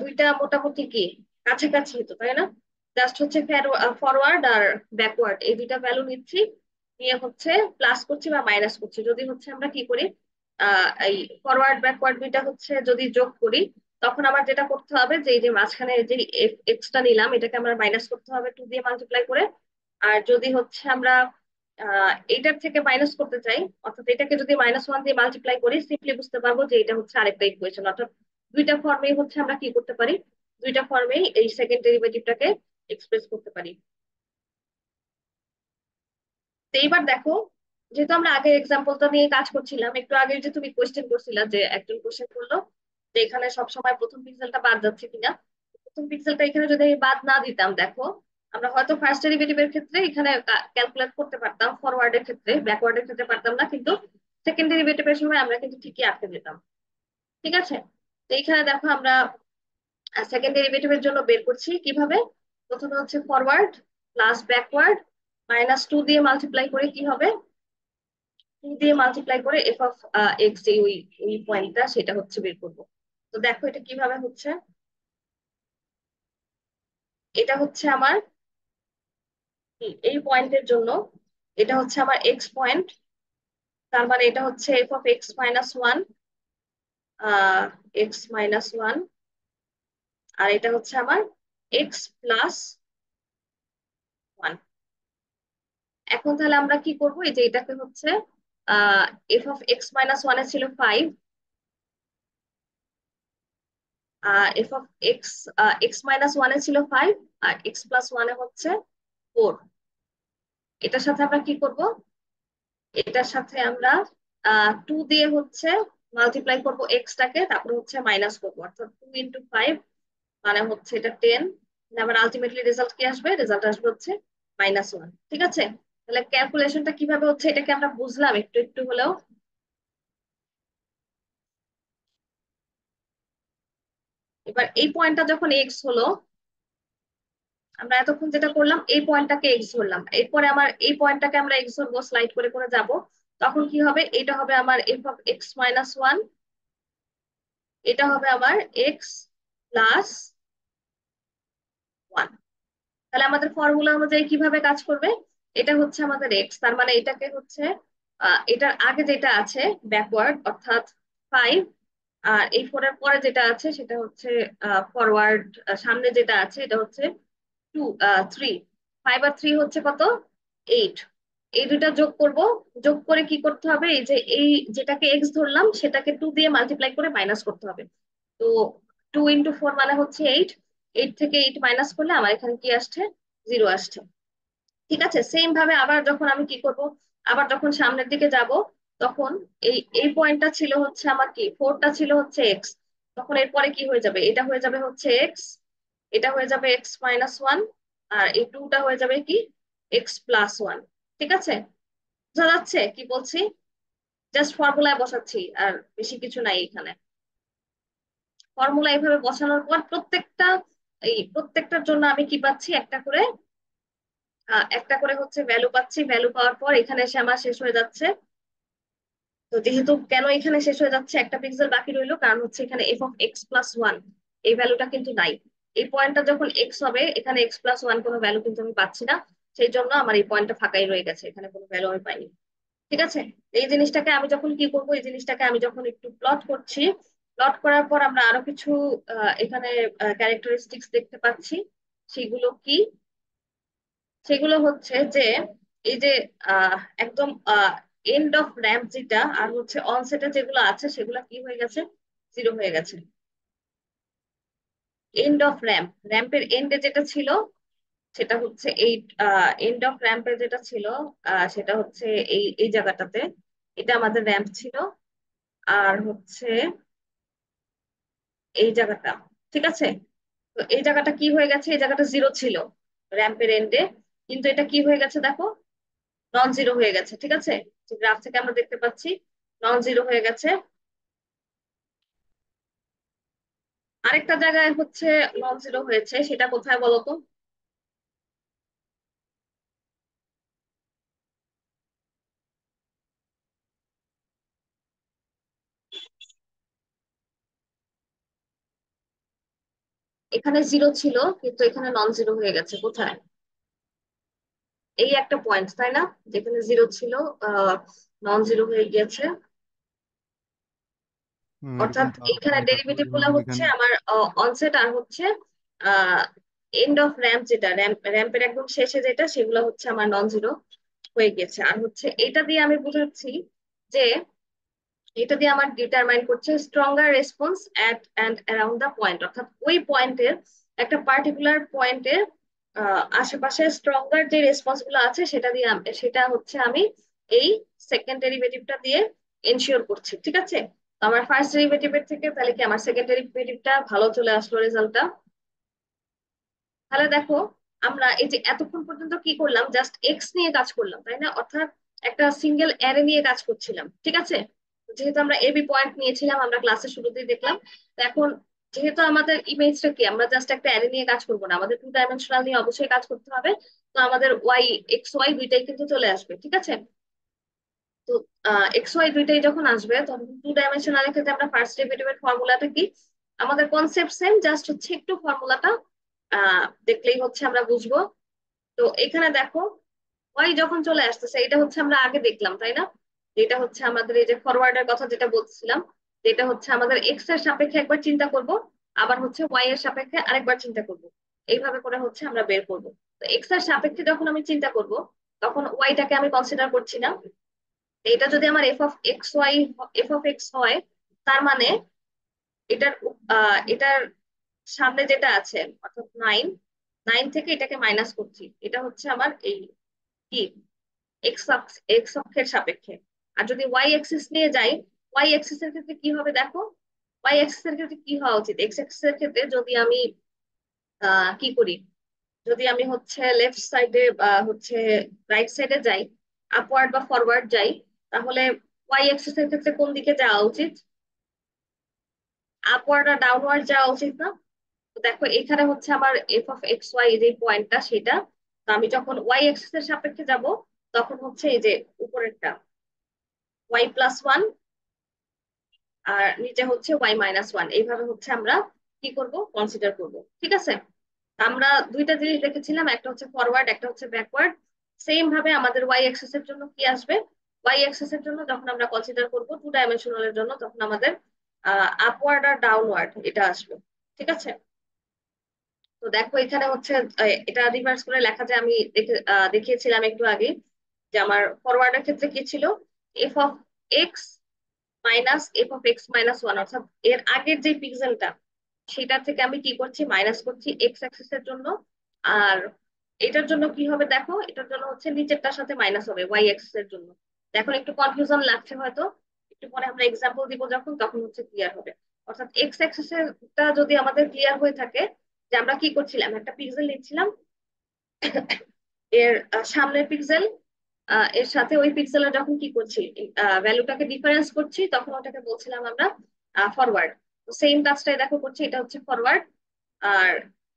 দুইটা মোটামুটি কি কাছাকাছি হতো, তাই না, জাস্ট হচ্ছে ফরওয়ার্ড আর ব্যাকওয়ার্ড এই দুইটা ভ্যালু নিচ্ছি, নিয়ে হচ্ছে প্লাস করছি বা মাইনাস করছি। যদি হচ্ছে আমরা কি করি, এই ফরওয়ার্ড ব্যাকওয়ার্ড দুইটা হচ্ছে যদি যোগ করি, তখন আবার যেটা করতে হবে যে এই যে মাঝখানে যে এক্সট্রা নিলাম এটাকে আমরা মাইনাস করতে হবে টু দিয়ে মাল্টিপ্লাই করে। আর যদি হচ্ছে আমরা এইটার থেকে মাইনাস করতে চাই, অর্থাৎ এটাকে যদি -1 দিয়ে মাল্টিপ্লাই করি, সিম্পলি বুঝতে পারবো যে এটা হচ্ছে আরেকটা ইকুয়েশন। অর্থাৎ দুইটা ফর্মেই হচ্ছে আমরা কি করতে পারি, দুইটা ফর্মেই এই সেকেন্ড ডেরিভেটিভটাকে এক্সপ্রেস করতে পারি। তো এইবার দেখো, যেহেতু আমরা আগে এক্সাম্পলটা নিয়ে কাজ করছিলাম, একটু আগে যে তুমি কোয়েশ্চেন করছিলা, যে একজন কোয়েশ্চেন করলো যে এখানে সবসময় প্রথম পিক্সেলটা বাদ যাচ্ছে কিনা, প্রথম পিক্সেলটা এখানে যদি আমি বাদ না দিতাম, দেখো আমরা হয়তো ফার্স্ট ডেরিভেটিভের ক্ষেত্রে এখানে ক্যালকুলেট করতে পারতাম, ফরওয়ার্ডের ক্ষেত্রে, ব্যাকওয়ার্ডের ক্ষেত্রে পারতাম না, কিন্তু সেকেন্ড ডেরিভেটিভের সময় আমরা কিন্তু ঠিকই আটকে যেতাম। ঠিক আছে, তো এইখানে দেখো আমরা সেকেন্ড ডেরিভেটিভের জন্য বের করছি কিভাবে, প্রথমে হচ্ছে ফরওয়ার্ড প্লাস ব্যাকওয়ার্ড -2 দিয়ে মাল্টিপ্লাই করে কি হবে, 2 দিয়ে মাল্টিপ্লাই করে এফ অফ এক্স, যে ওই ওই পয়েন্টটা সেটা হচ্ছে বের করব। তো দেখো এটা কিভাবে হচ্ছে, এটা হচ্ছে আমার এই পয়েন্টের জন্য, এটা হচ্ছে আমার এক্স পয়েন্ট, তার মানে এটা হচ্ছে এফ অফ এক্স -1, এক্স -1, আর এটা হচ্ছে আমার x+1। এখন তাহলে আমরা কি করব, এই যে এটাকে হচ্ছে এফ অফ এক্স -1 এ ছিল 5, F of x, x minus ওয়ানে ছিল 5, আর এক্স প্লাস ওয়ানে হচ্ছে 4। এটার সাথে আমরা কি করব, এটার সাথে আমরা 2 দিয়ে হচ্ছে মাল্টিপ্লাই করব এক্সটাকে, তারপরে হচ্ছে মাইনাস করবো, অর্থাৎ 2 × 5 মানে হচ্ছে এটা 10। আবার আলটিমেটলি রেজাল্ট কি আসবে, রেজাল্ট আসবে হচ্ছে -1। ঠিক আছে, তাহলে ক্যালকুলেশনটা কিভাবে হচ্ছে এটাকে আমরা বুঝলাম একটু একটু হলেও। এবার এই পয়েন্টটা যখন এক্স হলো, আমরা এতক্ষণ যেটা করলাম এই পয়েন্টটাকে এক্স ধরলাম, এরপরে আমার এই পয়েন্টটাকে আমরা এক্স ধরবো, স্লাইড করে করে যাব। তখন কি হবে, এটা হবে আমার F of X minus one, এটা হবে আমার এক্স প্লাস ওয়ান। তাহলে আমাদের ফর্মুলা অনুযায়ী কিভাবে কাজ করবে, এটা হচ্ছে আমাদের এক্স, তার মানে এটাকে হচ্ছে এটার আগে যেটা আছে ব্যাকওয়ার্ড অর্থাৎ 5, আর এই 4 এর পরে যেটা আছে সেটা হচ্ছে ফরওয়ার্ড, সামনে যেটা আছে এটা হচ্ছে 3। 5 আর 3 হচ্ছে কত, 8। এই দুইটা যোগ করব, যোগ করে কি করতে হবে, এই যে এই যেটাকে এক্স ধরলাম সেটাকে 2 দিয়ে মাল্টিপ্লাই করে মাইনাস করতে হবে। তো 2 × 4 মানে হচ্ছে 8, 8 থেকে 8 মাইনাস করলে আমার এখানে কি আসছে, 0 আসছে। ঠিক আছে, সেম ভাবে আবার যখন আমি কি করব, আবার যখন সামনের দিকে যাব, তখন এই এই পয়েন্টটা ছিল হচ্ছে আমার কি, 4টা ছিল হচ্ছে এক্স, তখন এরপরে কি হয়ে যাবে, এটা হয়ে যাবে হচ্ছে এক্স, এটা হয়ে যাবে এক্স মাইনাস ওয়ান, আর এই 2টা হয়ে যাবে কি, এক্স প্লাস ওয়ান। ঠিক আছে, বোঝা যাচ্ছে কি বলছি, জাস্ট ফর্মুলায় বসাচ্ছি, আর বেশি কিছু নাই এখানে। ফর্মুলা এইভাবে বসানোর পর প্রত্যেকটা, এই প্রত্যেকটার জন্য আমি কি পাচ্ছি, একটা করে একটা করে হচ্ছে ভ্যালু পাচ্ছি, ভ্যালু পাওয়ার পর এখানে এসে আমার শেষ হয়ে যাচ্ছে। তো যেহেতু কেন এখানে শেষ হয়ে যাচ্ছে, একটা পিক্সেল বাকি রইলো, কারণ হচ্ছে এখানে F of X plus one এই ভ্যালুটা কিন্তু নাই। এই পয়েন্টটা যখন এক্স হবে, এখানে এক্স প্লাস ওয়ান কোনো ভ্যালু কিন্তু আমি পাচ্ছি না, সেই জন্য আমার এই পয়েন্টটা ফাঁকাই রয়ে গেছে, এখানে কোনো ভ্যালু আমি পাইনি। ঠিক আছে, এই জিনিসটাকে আমি যখন কি করব, এই জিনিসটাকে আমি যখন একটু প্লট করছি, প্লট করার পর আমরা আরো কিছু এখানে ক্যারেক্টারিস্টিক্স দেখতে পাচ্ছি। সেগুলো কি, সেগুলো হচ্ছে যে এই যে একদম এন্ড অফ র্যাম্প যেটা আর হচ্ছে অনসেটে যেগুলো আছে সেগুলো কি হয়ে গেছে, 0 হয়ে গেছে। এন্ড অফ র্যাম্প, র্যাম্পের এন্ডে যেটা ছিল সেটা হচ্ছে এই এন্ড অফ র্যাম্পে যেটা ছিল সেটা হচ্ছে এই এই জায়গাটাতে, এটা আমাদের র্যাম্প ছিল। আর হচ্ছে এই জায়গাটা, ঠিক আছে, তো এই জায়গাটা কি হয়ে গেছে, এই জায়গাটা 0 ছিল র্যাম্পের এন্ডে, কিন্তু এটা কি হয়ে গেছে দেখো, নন জিরো হয়ে গেছে। ঠিক আছে, গ্রাফ থেকে আমরা দেখতে পাচ্ছি নন জিরো হয়ে গেছে। আরেকটা জায়গায় হচ্ছে নন জিরো হয়েছে, সেটা কোথায় বলো তো, এখানে 0 ছিল কিন্তু এখানে নন জিরো হয়ে গেছে কোথায়, এই একটা পয়েন্ট তাই না, যেখানে 0 ছিল নন জিরো হয়ে গিয়েছে। এরকম অর্থাৎ এখানে তাড়াতাড়ি তাকাবো ডেরিভেটিভ গুলো যেমন হচ্ছে এখানে। আমার অনসেট আর হচ্ছে এন্ড অফ র্যাম্প, যেটা র্যাম্পের একদম শেষে যেটা, সেগুলো হচ্ছে আমার নন জিরো হয়ে গেছে। আর হচ্ছে এটা দিয়ে আমি বোঝাচ্ছি যে এটা দিয়ে আমার ডিটারমাইন করছে stronger response at and around the point, অর্থাৎ ওই পয়েন্টের একটা পার্টিকুলার পয়েন্টের আশেপাশে স্ট্রঙ্গার যে রেসপন্স গুলো আছে সেটা দিয়ে সেটা হচ্ছে আমি এই সেকেন্ড ডেরিভেটিভটা দিয়ে এনশিওর করছি। ঠিক আছে, তো আমার ফার্স্ট ডেরিভেটিভের থেকে তাহলে কি আমার সেকেন্ড ডেরিভেটিভটা ভালো চলে আসলো রেজাল্টটা। তাহলে দেখো, আমরা এই যে এতক্ষণ পর্যন্ত কি করলাম, জাস্ট এক্স নিয়ে কাজ করলাম তাই না, অর্থাৎ একটা সিঙ্গেল অ্যারে নিয়ে কাজ করছিলাম। ঠিক আছে, যেহেতু আমরা এবি পয়েন্ট নিয়েছিলাম, আমরা ক্লাসের শুরুতেই দেখলাম। তো এখন যেহেতু আমাদের ইমেজটা কি, আমরা জাস্ট একটা অ্যারে নিয়ে কাজ করবো না, আমাদের 2 ডাইমেনশনাল নিয়ে অবশ্যই কাজ করতে হবে। তো আমাদের ওয়াই, এক্স ওয়াই দুইটাই কিন্তু চলে আসবে। ঠিক আছে, তো এক্স ওয়াই দুইটাই যখন আসবে তখন 2 ডাইমেনশনাল ক্ষেত্রে আমরা ফার্স্ট ডেরিভেটিভের ফর্মুলাটা কি, আমাদের কনসেপ্ট সেম, জাস্ট হচ্ছে একটু ফর্মুলাটা দেখলেই হচ্ছে আমরা বুঝবো। তো এখানে দেখো, ওয়াই যখন চলে আসতেছে, এটা হচ্ছে আমরা আগে দেখলাম তাই না, এটা হচ্ছে আমাদের এই যে ফরওয়ার্ডের কথা যেটা বলছিলাম, যেটা হচ্ছে আমাদের এক্স এর সাপেক্ষে একবার চিন্তা করব, আবার হচ্ছে ওয়াই এর সাপেক্ষে আরেকবার চিন্তা করব, এইভাবে করে হচ্ছে আমরা বের করব। তো এক্স এর সাপেক্ষে যখন আমি চিন্তা করব, তখন ওয়াইটাকে আমি কনসিডার করছি না। এটা যদি আমার F of X Y, F of X হয়, তার মানে এটার সামনে যেটা আছে অর্থাৎ 9, 9 থেকে এটাকে মাইনাস করছি, এটা হচ্ছে আমার এই কি এক্স অক্ষের সাপেক্ষে। আর যদি ওয়াই অ্যাক্সিস নিয়ে যাই, ওয়াই অ্যাক্সিস এর ক্ষেত্রে কি হবে দেখো, ওয়াই অ্যাক্সিস এর ক্ষেত্রে কি হওয়া উচিত, এক্স অ্যাক্সিস এর ক্ষেত্রে যদি আমি কি করি, যদি আমি হচ্ছে লেফট সাইডে বা হচ্ছে রাইট সাইডে যাই, আপওয়ার্ড বা ফরওয়ার্ড যাই, তাহলে ওয়াই অ্যাক্সিস এর ক্ষেত্রে কোন দিকে যাওয়া উচিত, আপওয়ার্ড আর ডাউনওয়ার্ড যাওয়া উচিত না? তো দেখো এখানে হচ্ছে আমার এফ অফ এক্স ওয়াই যে পয়েন্টটা সেটা, তো আমি যখন ওয়াই অ্যাক্সিস এর সাপেক্ষে যাব তখন হচ্ছে এই যে উপরেরটা y+1, আর নিচে হচ্ছে y-1, এইভাবে হচ্ছে আমরা কি করব, কনসিডার করব। ঠিক আছে, আমরা দুইটা জিনিস দেখেছিলাম, একটা হচ্ছে ফরওয়ার্ড, একটা হচ্ছে ব্যাকওয়ার্ড। সেম ভাবে আমাদের ওয়াই অ্যাক্সিস এর জন্য কি আসবে, ওয়াই অ্যাক্সিস এর জন্য যখন আমরা কনসিডার করব 2 ডাইমেনশনাল এর জন্য, তখন আমাদের আপওয়ার্ড আর ডাউনওয়ার্ড এটা আসবে। ঠিক আছে, তো দেখো এখানে হচ্ছে এটা রিভার্স করে লেখা যায়, আমি দেখিয়েছিলাম একটু আগে যে আমার ফরওয়ার্ডের ক্ষেত্রে কি ছিল, F of X minus f(x−1), অর্থাৎ এর আগের যে পিক্সেলটা সেটা থেকে আমি কি করছি, মাইনাস করছি এক্স অ্যাক্সিস এর জন্য। আর এটার জন্য কি হবে দেখো, এটার জন্য হচ্ছে নিচেরটার সাথে মাইনাস হবে ওয়াই অ্যাক্সিস এর জন্য। এখন একটু কনফিউশন লাগছে হয়তো, একটু পরে আমরা এক্সাম্পল দিব যখন, তখন হচ্ছে ক্লিয়ার হবে। অর্থাৎ এক্স অ্যাক্সিস এরটা যদি আমাদের ক্লিয়ার হয়ে থাকে, যে আমরা কি করছিলাম, একটা পিক্সেল নিচ্ছিলাম, এর সামনের পিক্সেল এর সাথে ওই পিক্সেলের যখন কি করছি, ভ্যালুটাকে ডিফারেন্স করছি, তখন ওটাকে বলছিলাম আমরা ফরওয়ার্ড। তো সেম কাজটাই দেখো করছি, এটা হচ্ছে ফরওয়ার্ড, আর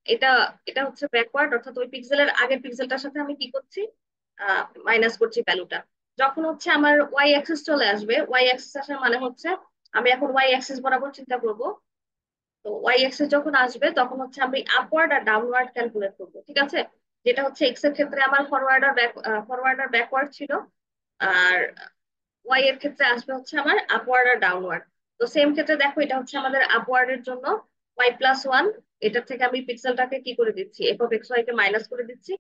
এটা এটা হচ্ছে ব্যাকওয়ার্ড, অর্থাৎ ওই পিক্সেলের আগের পিক্সেলটার সাথে আমি কি করছি, মাইনাস করছি ভ্যালুটা। যখন হচ্ছে আমার ওয়াই অ্যাক্সিস চলে আসবে, ওয়াই অ্যাক্সিস আসার মানে হচ্ছে আমি এখন ওয়াই অ্যাক্সিস বরাবর চিন্তা করব। তো ওয়াই অ্যাক্সিস যখন আসবে তখন হচ্ছে আমি আপওয়ার্ড আর ডাউনওয়ার্ড ক্যালকুলেট করবো। ঠিক আছে, যেটা হচ্ছে এক্স এর ক্ষেত্রে আমার ফরওয়ার্ড আর ব্যাকওয়ার্ড ছিল, আর ওয়াই এর ক্ষেত্রে আসবে হচ্ছে আমার আপওয়ার্ড আর ডাউনওয়ার্ড। তো সেম ক্ষেত্রে দেখো এটা হচ্ছে আমাদের আপওয়ার্ড এর জন্য y+1, এটার থেকে আমি পিক্সেলটাকে কি করে দিচ্ছি, এফ অফ এক্স ওয়াই কে মাইনাস করে দিচ্ছি।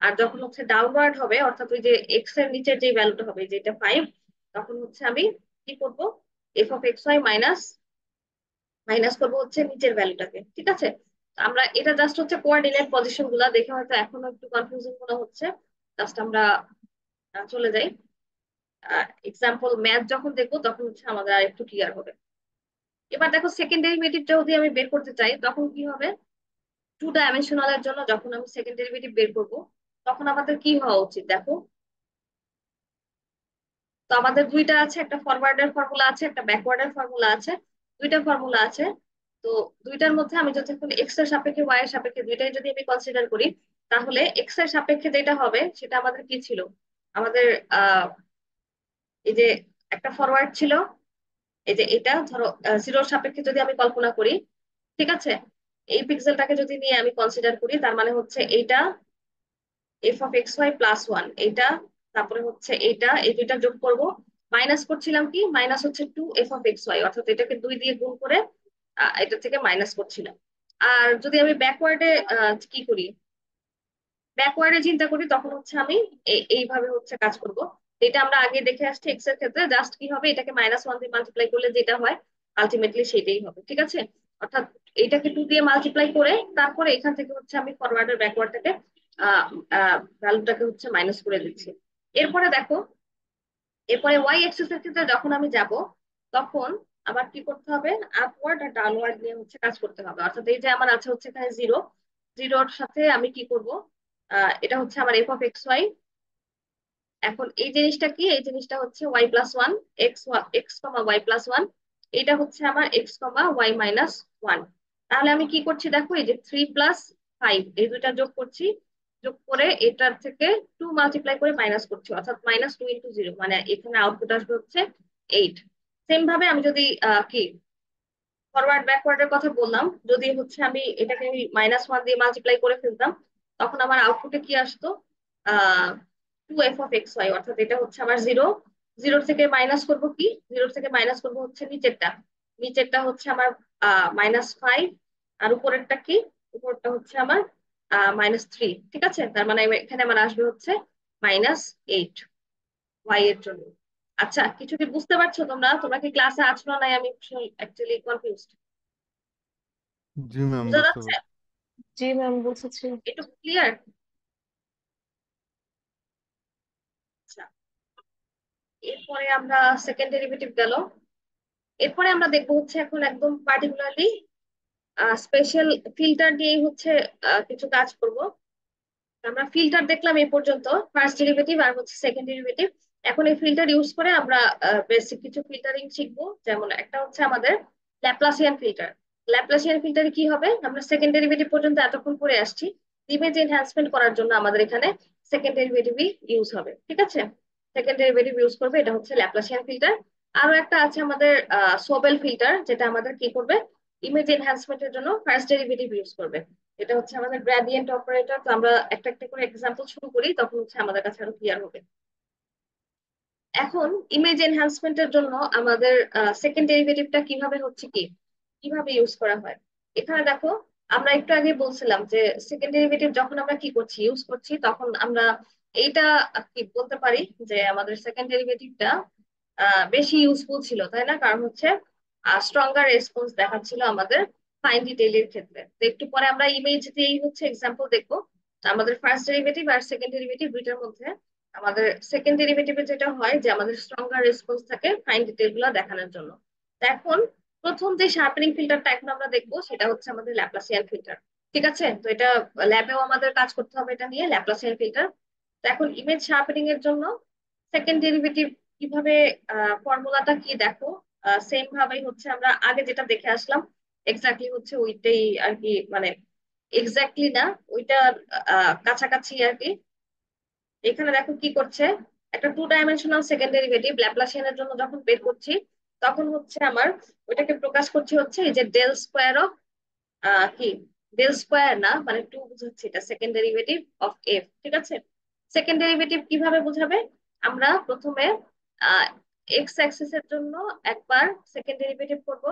আর যখন হচ্ছে ডাউনওয়ার্ড হবে, অর্থাৎ ওই যে এক্স এর নিচের যে ভ্যালুটা হবে যেটা 5, তখন হচ্ছে আমি কি করব, F of X Y minus minus করবো হচ্ছে নিচের ভ্যালুটাকে। ঠিক আছে, তো আমরা এটা জাস্ট হচ্ছে কোঅর্ডিনেট পজিশন গুলা দেখে হয়তো এখনো একটু কনফিউজিং মনে হচ্ছে, জাস্ট আমরা চলে যাই, এক্সাম্পল ম্যাথ যখন দেখবো তখন হচ্ছে আমাদের আর একটু ক্লিয়ার হবে। এবার দেখো সেকেন্ড ডেরিভেটিভটা যদি আমি বের করতে চাই তখন কি হবে, 2 ডাইমেনশনাল এর জন্য যখন আমি সেকেন্ড ডেরিভেটিভ বের করব, তখন আমাদের কি হওয়া উচিত দেখো। তো আমাদের দুইটা আছে, একটা ফরওয়ার্ডের ফর্মুলা আছে, একটা ব্যাকওয়ার্ডের ফর্মুলা আছে, দুইটা ফর্মুলা আছে। তো দুইটার মধ্যে আমি যতক্ষণ এক্স এর সাপেক্ষে ওয়াই এর সাপেক্ষে দুইটাই যদি আমি কনসিডার করি, তাহলে এক্স এর সাপেক্ষে যেটা হবে সেটা আমাদের কি ছিল, আমাদের এই যে একটা ফরওয়ার্ড ছিল, এই যে এটা ধরো জিরোর সাপেক্ষে যদি আমি কল্পনা করি, ঠিক আছে, এই পিক্সেলটাকে যদি নিয়ে আমি কনসিডার করি, তার মানে হচ্ছে এইটা f(x y+1), এইটা, তারপরে হচ্ছে এইটা, এই দুইটা যোগ করব, মাইনাস করছিলাম কি, মাইনাস হচ্ছে 2f(x y), অর্থাৎ এটাকে 2 দিয়ে গুণ করে এটা থেকে মাইনাস করছিলাম। আর যদি আমি ব্যাকওয়ার্ডে কি করি, ব্যাকওয়ার্ডে চিন্তা করি, তখন হচ্ছে আমি এইভাবে হচ্ছে কাজ করব। এটা আমরা আগে দেখে আসছি এক্স এর ক্ষেত্রে, জাস্ট কি হবে, এটাকে -1 দিয়ে মাল্টিপ্লাই করলে যেটা হয় আলটিমেটলি সেটাই হবে। ঠিক আছে, অর্থাৎ এইটাকে 2 দিয়ে মাল্টিপ্লাই করে তারপরে এখান থেকে হচ্ছে আমি ফরওয়ার্ড আর ব্যাকওয়ার্ডটাকে ভ্যালুটাকে হচ্ছে মাইনাস করে দিচ্ছি। এরপরে দেখো, এরপরে ওয়াই অ্যাক্সিস এর ক্ষেত্রে যখন আমি যাব, তখন আবার কি করতে হবে, আপওয়ার্ড আর ডাউনওয়ার্ড নিয়ে হচ্ছে কাজ করতে হবে। অর্থাৎ এই যে আমার আছে হচ্ছে এখানে জিরো, জিরোর সাথে আমি কি করব, এটা হচ্ছে আমার এফ অফ এক্স ওয়াই। এখন এই জিনিসটা কি, এই জিনিসটা হচ্ছে y+1, এক্স এক্স কমা y+1, এটা হচ্ছে আমার এক্স কমা y-1। তাহলে আমি কি করছি দেখো, এই যে 3+5 এই দুইটা যোগ করছি, যোগ করে এটার থেকে 2 মাল্টিপ্লাই করে মাইনাস করছি, অর্থাৎ -2 × 0, মানে এখানে আউটপুট আসবে হচ্ছে 8। সেম ভাবে আমি যদি কি ফরওয়ার্ড ব্যাকওয়ার্ডের কথা বললাম, যদি হচ্ছে আমি এটাকে -1 দিয়ে মাল্টিপ্লাই করে ফেলতাম, তখন আমার আউটপুটে কি আসতো, 2f(x y), অর্থাৎ এটা হচ্ছে আমার জিরো, জিরো থেকে মাইনাস করব কি, জিরো থেকে মাইনাস করব হচ্ছে নিচেরটা, নিচেরটা হচ্ছে আমার -5, আর উপরেরটা কি, উপরেরটা হচ্ছে আমার -3। ঠিক আছে, তার মানে এখানে আমার আসবে হচ্ছে -8 ওয়াই এর জন্য। আচ্ছা, কিছু কি বুঝতে পারছো তোমরা, তোমরা কি ক্লাসে আছো না নাই, আমি অ্যাকচুয়ালি কনফিউজড। জি ম্যাম, বোঝা বুঝতে যাচ্ছে? পারছি। জি ম্যাম, বুঝেছি। একটু ক্লিয়ার? আচ্ছা, এরপরে আমরা সেকেন্ড ডেরিভেটিভ গেল। এরপরে আমরা দেখবো হচ্ছে এখন একদম পার্টিকুলারলি স্পেশাল ফিল্টার নিয়ে হচ্ছে কিছু কাজ করব। আমরা ফিল্টার দেখলাম এই পর্যন্ত, ফার্স্ট ডেরিভেটিভ আর হচ্ছে সেকেন্ড ডেরিভেটিভ। এখন এই ফিল্টার ইউজ করে আমরা বেসিক কিছু ফিল্টারিং শিখবো। যেমন একটা হচ্ছে আমাদের ল্যাপ্লাসিয়ান ফিল্টার। ল্যাপ্লাসিয়ান ফিল্টারে কি হবে, আমরা সেকেন্ড ডেরিভেটিভ পর্যন্ত এতক্ষণ পড়ে আসছি। ইমেজ এনহ্যান্সমেন্ট করার জন্য আমাদের এখানে সেকেন্ড ডেরিভেটিভই ইউজ হবে, ঠিক আছে? সেকেন্ড ডেরিভেটিভ ইউজ করবে, এটা হচ্ছে ল্যাপ্লাসিয়ান ফিল্টার। আরো একটা আছে আমাদের সোবেল ফিল্টার, যেটা আমাদের কি করবে, ইমেজ এনহ্যান্সমেন্টের জন্য ফার্স্ট ডেরিভেটিভ ইউজ করবে। এটা হচ্ছে আমাদের গ্রেডিয়েন্ট অপারেটর। তো আমরা একটা একটা করে এক্সাম্পল শুরু করি, তখন হচ্ছে আমাদের কাছে আরো ক্লিয়ার হবে। এখন ইমেজ এনহ্যান্সমেন্টের জন্য আমাদের সেকেন্ড ডেরিভেটিভটা কিভাবে হচ্ছে কি, কিভাবে ইউজ করা হয়। এখানে দেখো, আমরা একটু আগে বলছিলাম যে সেকেন্ড ডেরিভেটিভ যখন আমরা কি করছি, ইউজ করছি, তখন আমরা এইটা কি বলতে পারি যে আমাদের সেকেন্ড ডেরিভেটিভটা বেশি ইউজফুল ছিল, তাই না? কারণ হচ্ছে স্ট্রঙ্গার রেসপন্স দেখাচ্ছিল আমাদের ফাইন ডিটেইলের ক্ষেত্রে। তো একটু পরে আমরা ইমেজ দিয়েই হচ্ছে এক্সাম্পল দেখবো। তো আমাদের ফার্স্ট ডেরিভেটিভ আর সেকেন্ড ডেরিভেটিভ দুইটার মধ্যে আমাদের সেকেন্ড ডেরিভেটিভে যেটা হয় যে আমাদের স্ট্রঙ্গার রেসপন্স থাকে ফাইন ডিটেইল গুলো দেখানোর জন্য। তো এখন প্রথম যে শার্পেনিং ফিল্টারটা এখন আমরা দেখবো, সেটা হচ্ছে আমাদের ল্যাপ্লাসিয়ান ফিল্টার। ঠিক আছে, তো এটা ল্যাবেও আমাদের কাজ করতে হবে এটা নিয়ে, ল্যাপ্লাসিয়ান ফিল্টার। তো এখন ইমেজ শার্পেনিং এর জন্য সেকেন্ড ডেরিভেটিভ কিভাবে, ফর্মুলাটা কি দেখো, সেম ভাবেই হচ্ছে আমরা আগে যেটা দেখে আসলাম, এক্স্যাক্টলি হচ্ছে ওইটাই আর কি, মানে এক্স্যাক্টলি না, ওইটা কাছাকাছি আর কি। এখানে দেখো কি করছে, একটা টু ডাইমেনশনাল সেকেন্ড ডেরিভেটিভ ল্যাপ্লাসিয়ানের জন্য যখন বের করছি, তখন হচ্ছে আমার ওইটাকে প্রকাশ করছি হচ্ছে এই যে ডেল স্কোয়ার অফ কি, ডেল স্কোয়ার না, মানে টু বুঝাচ্ছি, এটা সেকেন্ড ডেরিভেটিভ অফ এফ। ঠিক আছে, সেকেন্ড ডেরিভেটিভ কিভাবে বুঝাবে, আমরা প্রথমে এক্স অ্যাক্সিস এর জন্য একবার সেকেন্ড ডেরিভেটিভ করব,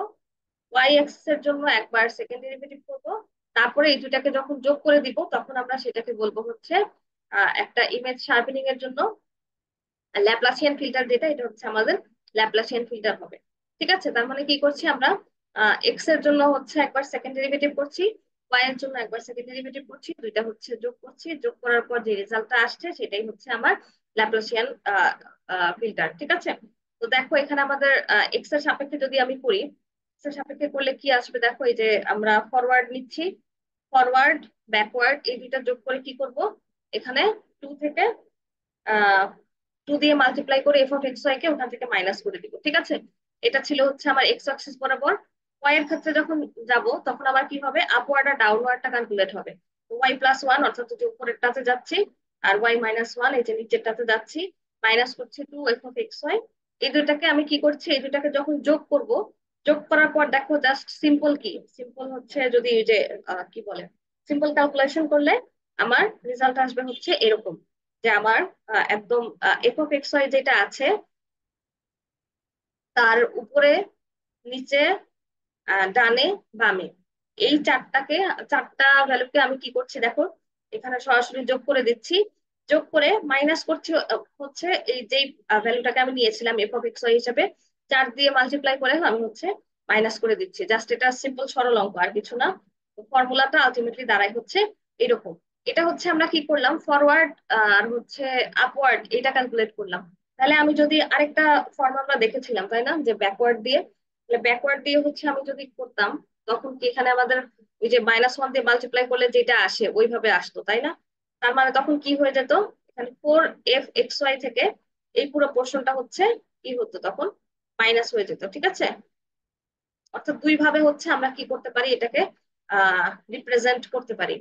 ওয়াই অ্যাক্সিস এর জন্য একবার সেকেন্ড ডেরিভেটিভ করব। তারপরে এই দুটাকে যখন যোগ করে দিব, তখন আমরা সেটাকে বলবো হচ্ছে একটা ইমেজ শার্পেনিং এর জন্য ল্যাপ্লাসিয়ান ফিল্টার, যেটা এটা হচ্ছে আমাদের ল্যাপ্লাসিয়ান ফিল্টার হবে। ঠিক আছে, তার মানে কি করছি আমরা, এক্স এর জন্য হচ্ছে একবার সেকেন্ড ডেরিভেটিভ করছি, ওয়াই এর জন্য একবার সেকেন্ড ডেরিভেটিভ করছি, দুইটা হচ্ছে যোগ করছি, যোগ করার পর যে রেজাল্টটা আসছে সেটাই হচ্ছে আমার ল্যাপ্লাসিয়ান ফিল্টার। ঠিক আছে, তো দেখো এখানে আমাদের এক্স এর সাপেক্ষে যদি আমি করি, এক্স এর সাপেক্ষে করলে কি আসবে, দেখো এই যে আমরা ফরওয়ার্ড নিচ্ছি, ফরওয়ার্ড ব্যাকওয়ার্ড এই দুইটা যোগ করে কি করব, এখানে টু থেকে টু দিয়ে মাল্টিপ্লাই করে এফ অফ এক্স ওয়াই কে ওখান থেকে মাইনাস করে দিব। ঠিক আছে, এটা ছিল হচ্ছে আমার এক্স অ্যাক্সিস বরাবর। ওয়াই এর ক্ষেত্রে যখন যাব, তখন আবার কি হবে, আপওয়ার্ড আর ডাউনওয়ার্ডটা ক্যালকুলেট হবে। ওয়াই প্লাস ওয়ান, অর্থাৎ যে উপরেরটাতে যাচ্ছি, আর ওয়াই মাইনাস ওয়ান, এই যে নিচেরটাতে যাচ্ছি, মাইনাস করছি two F of X Y. এই দুটাকে আমি কি করছি, এই দুটাকে যখন যোগ করব, যোগ করার পর দেখো জাস্ট সিম্পল কি, সিম্পল হচ্ছে যদি এই যে কি বলে, সিম্পল ক্যালকুলেশন করলে আমার রেজাল্ট আসবে হচ্ছে এরকম, যে আমার একদম এফ অফ এক্স ওয়াই যেটা আছে, তার উপরে, নিচে, ডানে, বামে, এই চারটা ভ্যালুকে আমি কি করছি দেখো, এখানে সরাসরি যোগ করে দিচ্ছি। যোগ করে মাইনাস করছি হচ্ছে এই যে ভ্যালুটাকে আমি নিয়েছিলাম এফ অফ এক্স ওয়াই হিসেবে, 4 দিয়ে মাল্টিপ্লাই করে আমি হচ্ছে মাইনাস করে দিচ্ছি। জাস্ট এটা সিম্পল সরল অঙ্ক, আর কিছু না। ফর্মুলাটা আলটিমেটলি দাঁড়ায় হচ্ছে এরকম। এটা হচ্ছে আমরা কি করলাম, ফরওয়ার্ড আর হচ্ছে আপওয়ার্ড এটা ক্যালকুলেট করলাম। তাহলে আমি যদি আরেকটা ফর্মুলা দেখেছিলাম তাই না, যে ব্যাকওয়ার্ড দিয়ে, ব্যাকওয়ার্ড দিয়ে হচ্ছে আমি যদি করতাম, তখন কি এখানে আমাদের ওই যে মাইনাস ওয়ান দিয়ে মাল্টিপ্লাই করলে যেটা আসে ওইভাবে আসতো, তাই না? তার মানে তখন কি হয়ে যেত, এখানে ফোর এফ এক্স ওয়াই থেকে এই পুরো পোর্শনটা হচ্ছে কি হতো, তখন মাইনাস হয়ে যেত। ঠিক আছে, অর্থাৎ দুই ভাবে হচ্ছে আমরা কি করতে পারি, এটাকে রিপ্রেজেন্ট করতে পারি।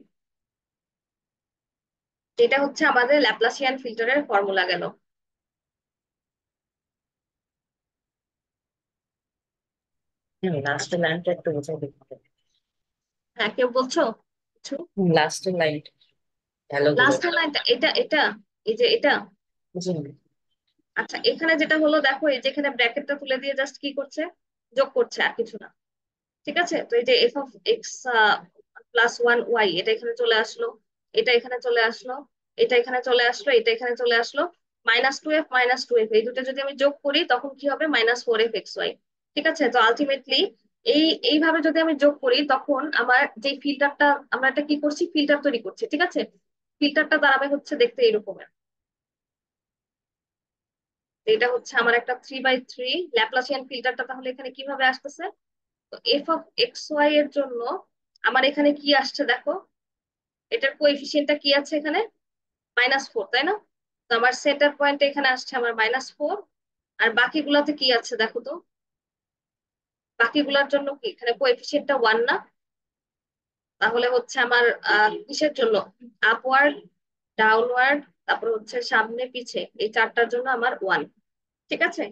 যেটা হচ্ছে আমাদের ল্যাপ্লাসিয়ান ফিল্টারের ফর্মুলা গেল। লাস্টের লাইনটা একটু বোঝাই দেখতে। হ্যাঁ, কেউ বলছো কিছু? লাস্টের লাইনটা ভালো করে লাস্টের লাইনটা এটা এটা, এই যে এটা। বুঝিনি। আচ্ছা, এখানে যেটা হলো দেখো, এই যে এখানে ব্র্যাকেটটা তুলে দিয়ে জাস্ট কি করছে, যোগ করছে, আর কিছু না। ঠিক আছে, তো এই যে F of X plus one Y, এটা এখানে চলে আসলো, এটা এখানে চলে আসলো, এটা এখানে চলে আসলো, এটা এখানে চলে আসলো, মাইনাস টু এফ এই দুটো যদি আমি যোগ করি, তখন কি হবে, minus four F X Y. ঠিক আছে, তো আলটিমেটলি এইভাবে যদি আমি যোগ করি তখন আমার যে ফিল্টারটা, আমরা একটা কি করছি, ফিল্টার তৈরি করছি, ঠিক আছে? ফিল্টারটা দাঁড়াবে হচ্ছে দেখতে এরকমের। এটা হচ্ছে আমার একটা 3 বাই 3 ল্যাপ্লাসিয়ান ফিল্টারটা। তাহলে এখানে কিভাবে আসতেছে? তো f(x, y) এর জন্য আমার এখানে কি আসছে দেখো, এটার কোএফিসিয়েন্টটা কি আছে এখানে? -4, তাই না? তো আমার সেন্টার পয়েন্ট এখানে আসছে আমার -4। আর বাকিগুলাতে কি আছে দেখো তো, বাকিগুলার জন্য কি এখানে কোএফিসিয়েন্টটা 1 না? তাহলে হচ্ছে আমার কিসের জন্য, আপওয়ার্ড, ডাউনওয়ার্ড, তারপর হচ্ছে সামনে পিছে, এই চারটার জন্য আমার 1। ঠিক আছে?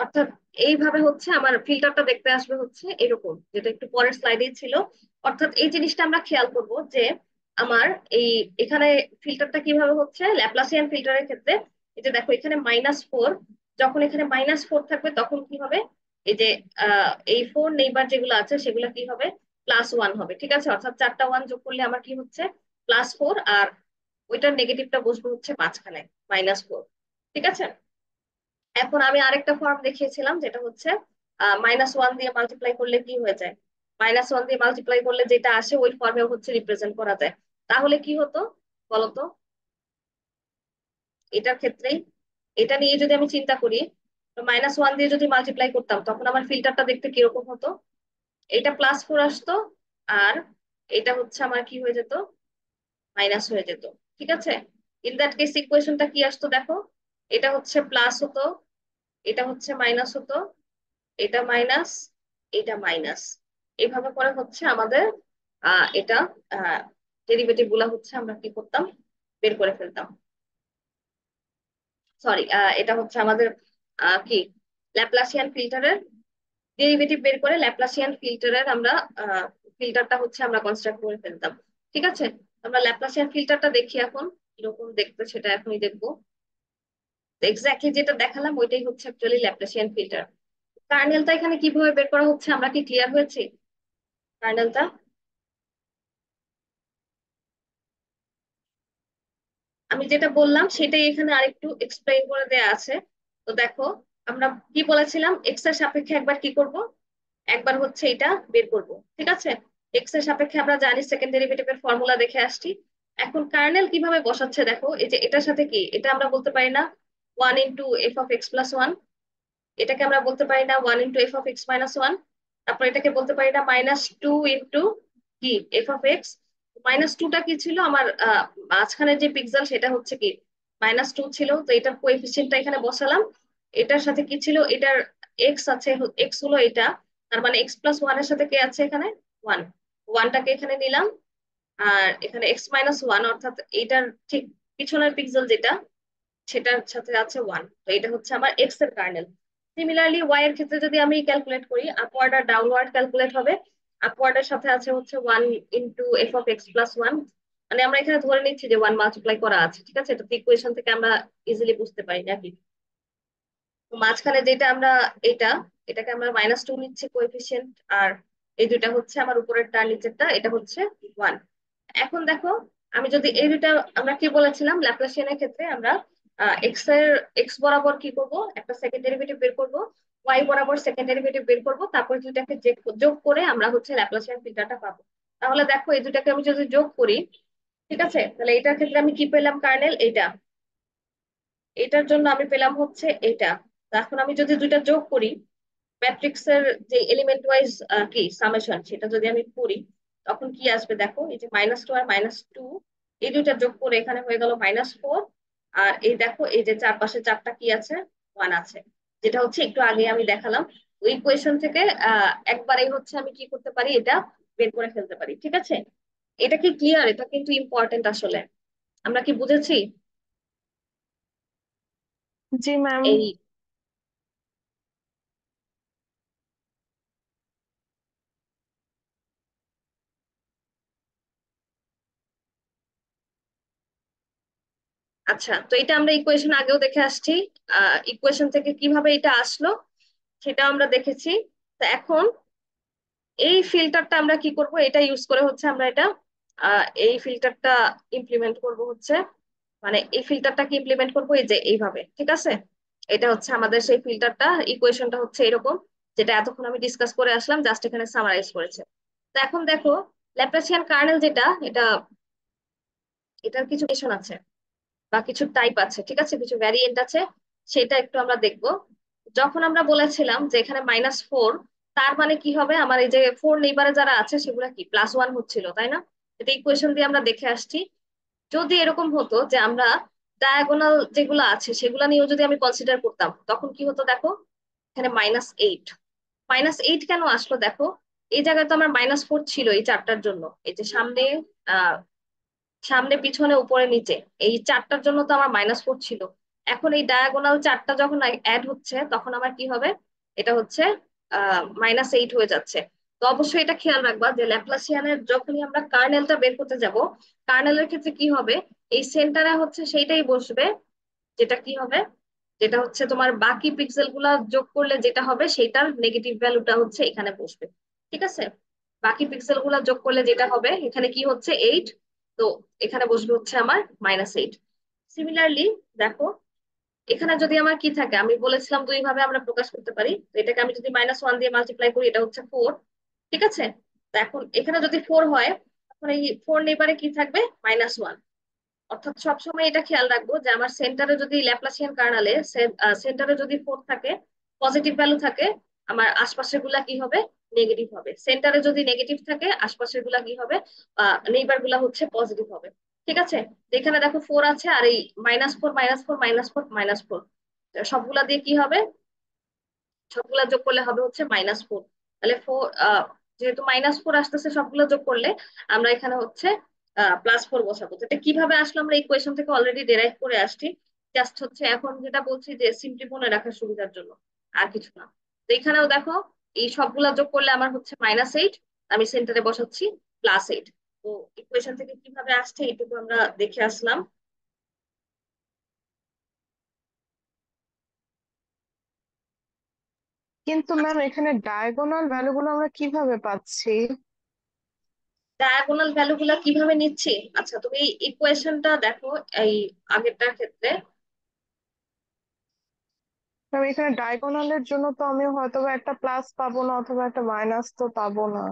অর্থাৎ এইভাবে হচ্ছে আমার ফিল্টারটা দেখতে আসবে হচ্ছে এরকম, যেটা একটু পরের স্লাইডেই ছিল। অর্থাৎ এই জিনিসটা আমরা খেয়াল করব যে আমার এই এখানে ফিল্টারটা কিভাবে হচ্ছে ল্যাপ্লাসিয়ান ফিল্টারের ক্ষেত্রে। এই যে দেখো এখানে -4, যখন এখানে -4 থাকবে তখন কি হবে, এই যে এই 4 নেইবার যেগুলো আছে সেগুলো কি হবে, +1 হবে। ঠিক আছে? অর্থাৎ চারটা 1 যোগ করলে আমার কি হচ্ছে, +4। আর ওইটার নেগেটিভটা বসবে হচ্ছে মাঝখানে, -4। ঠিক আছে? এখন আমি আরেকটা ফর্ম দেখিয়েছিলাম, যেটা হচ্ছে -1 দিয়ে মাল্টিপ্লাই করলে কি হয়ে যায়, -1 দিয়ে মাল্টিপ্লাই করলে যেটা আসে ওই ফর্মে হচ্ছে রিপ্রেজেন্ট করা যায়। তাহলে কি হতো বলতো এটার ক্ষেত্রেই? এটা নিয়ে যদি আমি চিন্তা করি, -1 দিয়ে যদি মাল্টিপ্লাই করতাম তখন আমার ফিল্টারটা দেখতে কিরকম হতো? এটা +4 আসতো, আর এটা হচ্ছে আমার কি হয়ে যেত, মাইনাস হয়ে যেত। ঠিক আছে? ইন দ্যাট কেস ইকুয়েশনটা কি আসতো দেখো, এটা হচ্ছে প্লাস হতো, এটা হচ্ছে মাইনাস হতো, এটা মাইনাস, এটা মাইনাস। এইভাবে করে হচ্ছে আমাদের এটা ডেরিভেটিভ গুলা হচ্ছে আমরা কি করতাম, বের করে ফেলতাম। সরি, এটা হচ্ছে আমাদের কি ল্যাপ্লাসিয়ান ফিল্টারের ডেরিভেটিভ বের করে ল্যাপ্লাসিয়ান ফিল্টারের আমরা ফিল্টারটা হচ্ছে আমরা কনস্ট্রাক্ট করে ফেলতাম। ঠিক আছে? আমরা ল্যাপ্লাসিয়ান ফিল্টারটা দেখি এখন কিরকম দেখতে, সেটা এখনই দেখবো। এক্স্যাক্টলি যেটা দেখালাম ওইটাই হচ্ছে অ্যাকচুয়ালি ল্যাপ্লাসিয়ান ফিল্টার। কার্নেলটা এখানে কিভাবে বের করা হচ্ছে আমরা কি ক্লিয়ার হয়েছি? কার্নেলটা আমি যেটা বললাম সেটাই এখানে আরেকটু এক্সপ্লেইন করে দেয়া আছে। তো দেখো, আমরা কি বলেছিলাম, এক্স এর সাপেক্ষে একবার কি করব, একবার হচ্ছে এটা বের করব। ঠিক আছে? এক্স এর সাপেক্ষে আমরা জানি সেকেন্ড ডেরিভেটিভের ফর্মুলা দেখে আসছি। এখন কার্নেল কিভাবে বসাচ্ছে দেখো, এই যে এটার সাথে কি এটা আমরা বলতে পারি না 1 × f(x+1)? এটাকে আমরা বলতে পারি না 1 × f(x−1)? তারপর এটাকে বলতে পারি না -2 কি f(x)? -2টা কি ছিল আমার মাঝখানে যে পিক্সেল সেটা হচ্ছে কি -2 ছিল, তো এটার কোএফিসিয়েন্টটা এখানে বসালাম। এটার সাথে কি ছিল, এটার এক্স আছে, এক্স হলো এটা। তার মানে x+1 এর সাথে কে আছে এখানে, 1। ওয়ানটাকে এখানে নিলাম, আর এখানে x−1 অর্থাৎ এইটার ঠিক পিছনের পিক্সেল যেটা, সেটার সাথে আছে 1। তো এটা হচ্ছে আমার এক্স এর কার্নেল। সিমিলারলি ওয়াই এর ক্ষেত্রে যদি আমি ক্যালকুলেট করি, আপওয়ার্ড আর ডাউনওয়ার্ড ক্যালকুলেট হবে। আপওয়ার্ড এর সাথে আছে হচ্ছে 1 × f(x+1)। মানে আমরা এখানে ধরে নিচ্ছি যে 1 মাল্টিপ্লাই করা আছে। ঠিক আছে? এটা ইকুয়েশন থেকে আমরা ইজিলি বুঝতে পারি নাকি। তো মাঝখানে যেটা আমরা এটা, এটাকে আমরা -2 নিচ্ছি কোএফিসিয়েন্ট। আর এই দুইটা হচ্ছে আমার উপরেরটা আর নিচেরটা, এটা হচ্ছে 1। এখন দেখো, আমি যদি এই দুইটা, আমরা কি বলেছিলাম ল্যাপ্লাসিয়ানের ক্ষেত্রে আমরা এক্স বরাবর কি করব, একটা সেকেন্ড ডেরিভেটিভ বের করব, ওয়াই বরাবর সেকেন্ড ডেরিভেটিভ বের করব, তারপর দুইটাকে যোগ করে আমরা হচ্ছে ল্যাপ্লাসিয়ান ফিল্টারটা পাবো। তাহলে দেখো এই দুটাকে আমি যদি যোগ করি, ঠিক আছে, তাহলে এটার ক্ষেত্রে আমি কি পেলাম, কার্নেল এইটা, এটার জন্য আমি পেলাম হচ্ছে এইটা। তো এখন আমি যদি দুইটা যোগ করি, ম্যাট্রিক্সের যে এলিমেন্ট ওয়াইজ কি সামেশন সেটা যদি আমি করি, তখন কি আসবে দেখো, এই যে -2 আর -2, এই দুইটা যোগ করে এখানে হয়ে গেল -4। আর এই দেখো এই যে চারপাশে চারটা কি আছে, 1 আছে, যেটা হচ্ছে একটু আগে আমি দেখালাম। ওই ইকুয়েশন থেকে একবারেই হচ্ছে আমি কি করতে পারি, এটা বের করে ফেলতে পারি। ঠিক আছে? এটা কি ক্লিয়ার? এটা কিন্তু ইম্পর্টেন্ট আসলে। আমরা কি বুঝেছি? জি ম্যাম। এই আচ্ছা, তো এটা আমরা ইকুয়েশন আগেও দেখে আসছি। ইকুয়েশন থেকে কিভাবে এটা আসলো সেটা আমরা দেখেছি। তো এখন এই ফিল্টারটা আমরা কি করব, এটা ইউজ করে হচ্ছে আমরা এটা এই ফিল্টারটা ইমপ্লিমেন্ট করব হচ্ছে, মানে এই ফিল্টারটাকে ইমপ্লিমেন্ট করব এই যে এইভাবে। ঠিক আছে? এটা হচ্ছে আমাদের সেই ফিল্টারটা, ইকুয়েশনটা হচ্ছে এরকম। যেটা এতক্ষণ আমি ডিসকাস করে আসলাম, জাস্ট এখানে সামারাইজ করেছে। তো এখন দেখো, ল্যাপ্লাসিয়ান কার্নেল যেটা, এটা এটার কিছু ভেরিয়েশন আছে বা কিছু টাইপ আছে, ঠিক আছে, কিছু ভ্যারিয়েন্ট আছে, সেটা একটু আমরা দেখব। যখন আমরা বলেছিলাম যে এখানে -4, তার মানে কি হবে, আমার এই যে ফোর নেইবারে যারা আছে সেগুলা কি +1 হচ্ছিল, তাই না? এটা ইকুয়েশন দিয়ে আমরা দেখে আসছি। যদি এরকম হতো যে আমরা ডায়াগোনাল যেগুলো আছে সেগুলা নিয়েও যদি আমি কনসিডার করতাম, তখন কি হতো দেখো, এখানে -8। -8 কেন আসলো দেখো, এই জায়গায় তো আমার -4 ছিল এই চারটার জন্য, এই যে সামনে, আহ সামনে পিছনে উপরে নিচে, এই চারটার জন্য তো আমার -4 ছিল। এখন এই ডায়াগোনাল চারটা যখন অ্যাড হচ্ছে তখন আমার কি হবে, এটা হচ্ছে -8 হয়ে যাচ্ছে। তো অবশ্যই এটা খেয়াল রাখবা যে ল্যাপ্লাসিয়ানের যখনই আমরা কার্নেলটা বের করতে যাব, কার্নেলের ক্ষেত্রে কি হবে, এই সেন্টারে হচ্ছে সেইটাই বসবে, যেটা কি হবে, যেটা হচ্ছে তোমার বাকি পিক্সেল গুলা যোগ করলে যেটা হবে সেটার নেগেটিভ ভ্যালুটা হচ্ছে এখানে বসবে। ঠিক আছে, বাকি পিক্সেল গুলা যোগ করলে যেটা হবে, এখানে কি হচ্ছে 8, তো এখানে বসবে হচ্ছে আমার -8। সিমিলারলি দেখো, এখানে যদি আমার কি থাকে, আমি বলেছিলাম দুই ভাবে আমরা প্রকাশ করতে পারি, তো এটাকে আমি যদি -1 দিয়ে মাল্টিপ্লাই করি, এটা হচ্ছে 4। ঠিক আছে, তো এখন এখানে যদি 4 হয়, তখন এই 4 নেবারে কি থাকবে, -1। অর্থাৎ সবসময় এটা খেয়াল রাখবো যে আমার সেন্টারে যদি ল্যাপ্লাসিয়ান কার্নালে সেন্টারে যদি 4 থাকে, পজিটিভ ভ্যালু থাকে, আমার আশপাশের গুলা কি হবে, নেগেটিভ হবে। সেন্টারে যদি নেগেটিভ থাকে, আশপাশের গুলা কি হবে, নেইবার গুলা হচ্ছে পজিটিভ হবে। ঠিক আছে, তো এখানে দেখো 4 আছে, আর এই -4 -4 -4 -4, সবগুলা দিয়ে কি হবে, সবগুলা যোগ করলে হবে হচ্ছে -4। তাহলে যেহেতু -4 আসতেছে সবগুলো যোগ করলে, আমরা এখানে হচ্ছে +4 বসাবো। তো এটা কিভাবে আসলো, আমরা ইকুয়েশন থেকে অলরেডি ডেরাইভ করে আসছি, জাস্ট হচ্ছে এখন যেটা বলছি যে সিম্পলি মনে রাখার সুবিধার জন্য, আর কিছু না। তো এখানেও দেখো, এই সবগুলা যোগ করলে আমার হচ্ছে -8, আমি সেন্টারে বসাচ্ছি +8। তো ইকুয়েশন থেকে কিভাবে আসছে এইটুকু আমরা দেখে আসলাম। কিন্তু ম্যাম আচ্ছা, এখানে ডায়াগোনাল ভ্যালুগুলো আমরা কিভাবে পাচ্ছি? ডায়াগোনাল ভ্যালু গুলা কিভাবে নিচ্ছি, আচ্ছা তুমি এই ইকুয়েশনটা দেখো, এই আগেরটার ক্ষেত্রে। ম্যাম এখানে ডায়াগোনালের জন্য তো আমি হয়তো বা একটা প্লাস পাবো না, অথবা একটা মাইনাস তো পাবো না।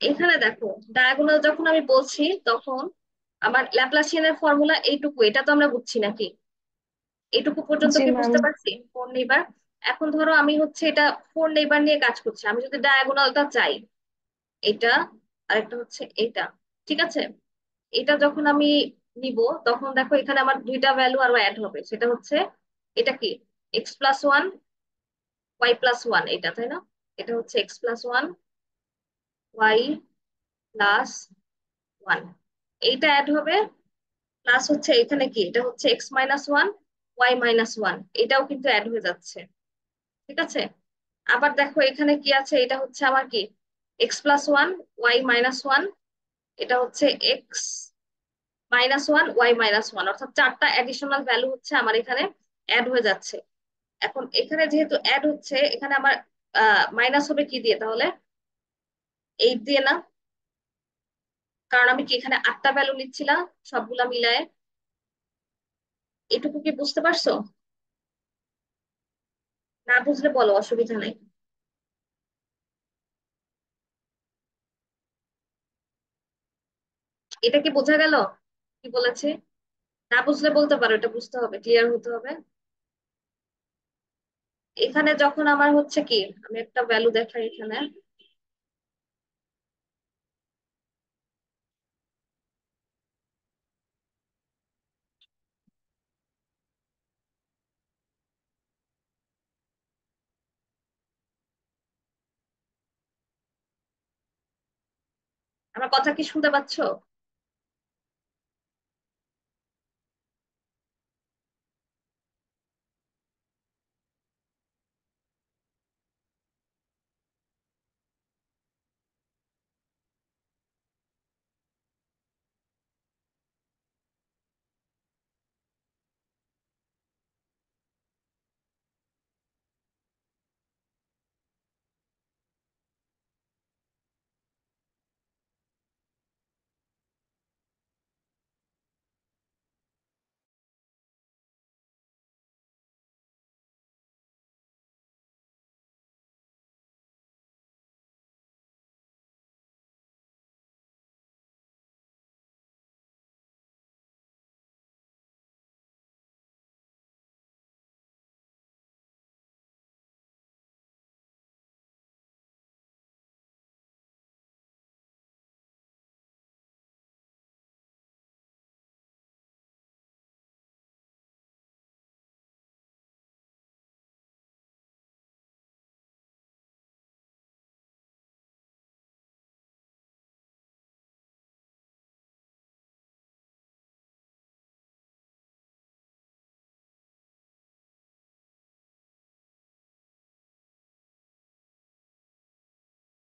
এখানে দেখো, ডায়াগোনাল যখন আমি বলছি তখন আমার ল্যাপ্লাসিয়ানের ফর্মুলা এইটুকু, এটা তো আমরা বুঝছি নাকি, এইটুকু পর্যন্ত জি কি ম্যাম। বুঝতে পারছি, ফোর নেইবার। এখন ধরো আমি হচ্ছে এটা ফোর নেইবার নিয়ে কাজ করছি, আমি যদি ডায়াগোনালটা চাই, এটা আরেকটা হচ্ছে এটা, ঠিক আছে, এটা যখন আমি নিব, তখন দেখো এখানে আমার দুইটা ভ্যালু আরো অ্যাড হবে, সেটা হচ্ছে এটা কি, x+1 y+1, এটা তাই না, এটা হচ্ছে x+1 y+1, এইটা অ্যাড হবে, প্লাস হচ্ছে এখানে কি, এটা হচ্ছে x-1 y-1, এটাও কিন্তু অ্যাড হয়ে যাচ্ছে। ঠিক আছে, আবার দেখো এখানে কি আছে, এটা হচ্ছে আমার কি, x+1 y-1, এটা হচ্ছে x-1 y-1, অর্থাৎ চারটা অ্যাডিশনাল ভ্যালু হচ্ছে আমার এখানে অ্যাড হয়ে যাচ্ছে। এখন এখানে যেহেতু অ্যাড হচ্ছে, এখানে আমার মাইনাস হবে কি দিয়ে তাহলে, 8 দিয়ে না, কারণ আমি কি এখানে 8টা ভ্যালু নিচ্ছিলাম সবগুলা মিলায়ে। এটুকু কি বুঝতে পারছো? না বুঝলে বলো, অসুবিধা নাই। এটা কি বোঝা গেল কি বলেছে? না বুঝলে বলতে পারো, এটা বুঝতে হবে, ক্লিয়ার হতে হবে। এখানে যখন আমার হচ্ছে কি, আমি একটা ভ্যালু দেখাই এখানে, আমার কথা কি শুনতে পাচ্ছো?